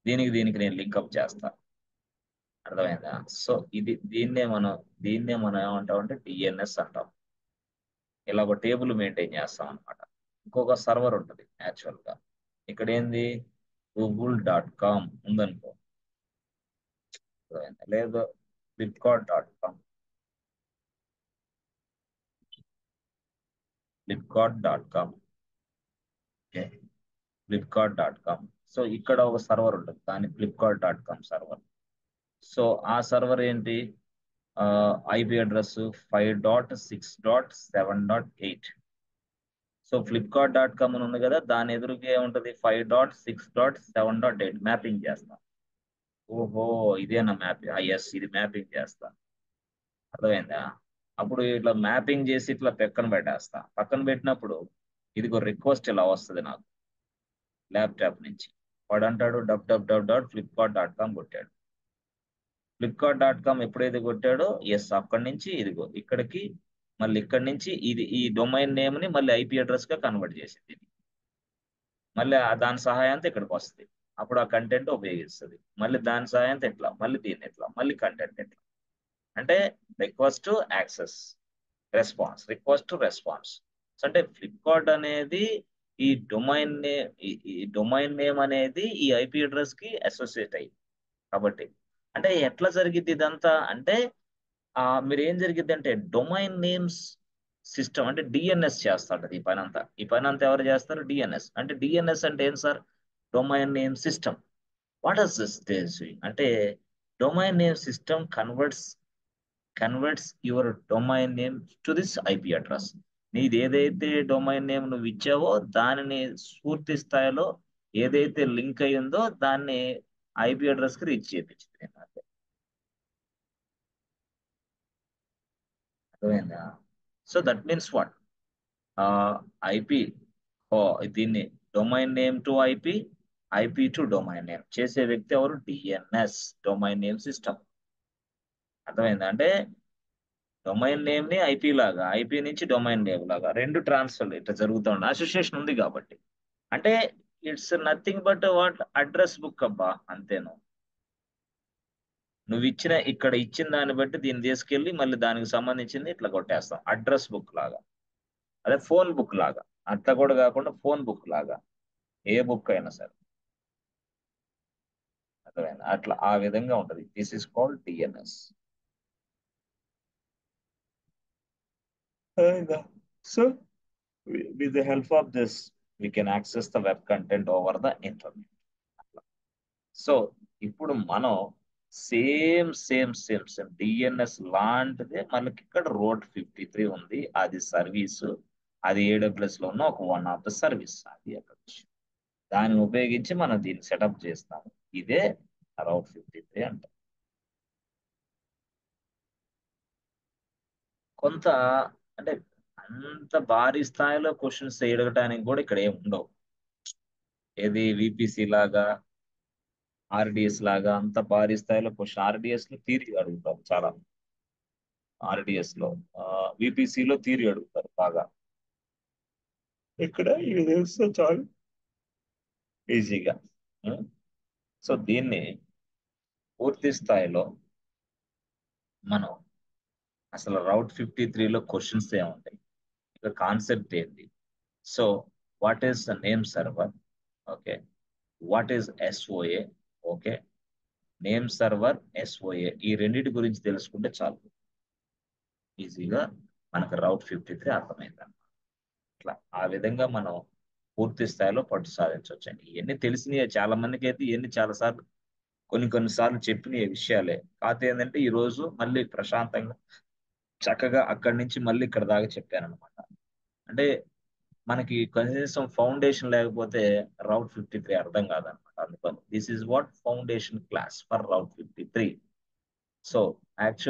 దీనికి నేను లింకప్ చేస్తా. అర్థమైందా? సో దీన్నే మనం ఏమంటాం అంటే డిఎన్ఎస్ అంటాం. ఇలా ఒక టేబుల్ మెయింటైన్ చేస్తాం అనమాట. ఇంకొక సర్వర్ ఉంటుంది యాక్చువల్ గా. ఇక్కడ ఏంది google.com ఉందనుకో, లేదు ఫ్లిప్కార్ట్.com, ఫ్లిప్కార్ట్.com. ఓకే, ఫ్లిప్కార్ట్.com. సో ఇక్కడ ఒక సర్వర్ ఉంటుంది, దాని ఫ్లిప్కార్ట్.com సర్వర్. సో ఆ సర్వర్ ఏంటి, ఐపీ అడ్రస్ 5.6.7.8. సో ఫ్లిప్కార్ట్.com అని ఉంది కదా, దాని ఎదురుగా ఉంటుంది 5.6.7.8 మ్యాపింగ్ చేస్తాం. ఓహో ఇదేనా మ్యాప్, ఎస్ ఇది మ్యాపింగ్ చేస్తా. అర్థమైందా? అప్పుడు ఇట్లా మ్యాపింగ్ చేసి ఇట్లా పక్కన పెట్టేస్తా. పక్కన పెట్టినప్పుడు ఇదిగో రిక్వెస్ట్ ఇలా వస్తుంది నాకు ల్యాప్టాప్ నుంచి. వాడు అంటాడు www.flipkart.com కొట్టాడు. ఫ్లిప్కార్ట్.com ఎప్పుడైతే కొట్టాడో ఎస్ అక్కడి నుంచి ఇదిగో ఇక్కడికి, మళ్ళీ ఇక్కడి నుంచి ఇది ఈ డొమైన్ నేమ్ ని మళ్ళీ ఐపీ అడ్రస్ గా కన్వర్ట్ చేసింది. మళ్ళీ దాని సహాయంతో ఇక్కడికి వస్తుంది. అప్పుడు ఆ కంటెంట్ ఉపయోగిస్తుంది. మళ్ళీ దాని సహాయంతో ఎట్లా, మళ్ళీ దీన్ని ఎట్లా, మళ్ళీ కంటెంట్ ఎట్లా. అంటే request to access, response, request to response. అంటే ఫ్లిప్కార్ట్ అనేది ఈ డొమైన్ నేమ్, ఈ డొమైన్ నేమ్ అనేది ఈ ఐపీ అడ్రస్ కి అసోసియేట్ అయ్యింది కాబట్టి. అంటే ఎట్లా జరిగింది ఇదంతా అంటే మీరు ఏం జరిగింది అంటే డొమైన్ నేమ్స్ సిస్టమ్ అంటే డిఎన్ఎస్ చేస్తాడు ఈ పని అంతా ఎవరు చేస్తారు, డిఎన్ఎస్. అంటే డిఎన్ఎస్ అంటే ఏం sir, domain name system. What are this అంటే domain name system converts your domain name to this IP address. నీది ఏదైతే డొమైన్ నేమ్ నువ్వు ఇచ్చావో దానిని పూర్తి స్థాయిలో ఏదైతే లింక్ అయ్యిందో దాన్ని ఐపీ అడ్రస్ కి రీచ్ చేయించింది. అర్థమైందా? So that means what, IP దీన్ని domain name to IP, IP to domain name చేసే వ్యక్తి ఎవరు, డిఎన్ఎస్, డొమైన్ నేమ్ సిస్టమ్. అర్థమైందా? అంటే డొమైన్ నేమ్ ని ఐపీ లాగా, ఐపీ నుంచి డొమైన్ నేమ్ లాగా రెండు ట్రాన్స్ఫర్ ఇట్లా జరుగుతూ ఉండే అసోసియేషన్ ఉంది కాబట్టి. అంటే it's nothing but what, address book అబ్బా, అంతేను. నువ్వు ఇక్కడ ఇచ్చిన దాన్ని బట్టి దీన్ని తీసుకెళ్ళి మళ్ళీ దానికి సంబంధించింది ఇట్లా కొట్టేస్తాం, అడ్రస్ బుక్ లాగా. అదే ఫోన్ బుక్ లాగా, అట్లా కూడా కాకుండా ఫోన్ బుక్ లాగా, ఏ బుక్ అయినా సరే. అర్థమైంది? అట్లా ఆ విధంగా ఉంటది. This is called DNS. So with the help of this we can access the web content over the internet. So ఇప్పుడు మనం సేమ్ డిఎన్ఎస్ లాంటిదే మనకి ఇక్కడ రోడ్ 53 ఉంది, అది సర్వీస్. అది AWS లో ఉన్న ఒక వన్ ఆఫ్ ద సర్వీస్, అది అక్కడ విషయం. దాన్ని ఉపయోగించి మనం దీన్ని సెటప్ చేస్తాము. ఇదే రౌట్ 53 అంట. కొంత అంటే అంత భారీ స్థాయిలో క్వశ్చన్స్ అడగటానికి కూడా ఇక్కడ ఏమి ఉండవు. ఏది విపిసి లాగా ఆర్డిఎస్ లాగా అంత భారీ స్థాయిలో క్వశ్చన్ ఆర్డిఎస్ లో థియరీ అడుగుతారు చాలా. ఆర్డిఎస్ లో విపిసి లో థియరీ అడుగుతారు బాగా. ఇక్కడ ఇది తెలుస్తే చాలు ఈజీగా. సో దీన్ని పూర్తి స్థాయిలో మనం అసలు రౌట్ 53లో క్వశ్చన్స్ ఏముంటాయి, ఇక కాన్సెప్ట్ ఏంటి, so what is the name server, okay, what is SOA, okay, name server SOA, ఈ రెండింటి గురించి తెలుసుకుంటే చాలు ఈజీగా మనకు రౌట్ 53 అర్థమైంది. అట్లా ఆ విధంగా మనం పూర్తి స్థాయిలో పట్టు సాధించవచ్చు అండి. ఇవన్నీ తెలిసినవి చాలా మందికి అయితే, ఇవన్నీ చాలా సార్లు కొన్నిసార్లు చెప్పిన విషయాలే. కాకపోతే ఏంటంటే ఈ రోజు మళ్ళీ ప్రశాంతంగా చక్కగా అక్కడి నుంచి మళ్ళీ ఇక్కడ దాకా చెప్పాను అనమాట. అంటే మనకి కనీసం ఫౌండేషన్ లేకపోతే రౌట్ 53 అర్థం కాదనమాట. అందుకని this is what foundation class for route 53. So actual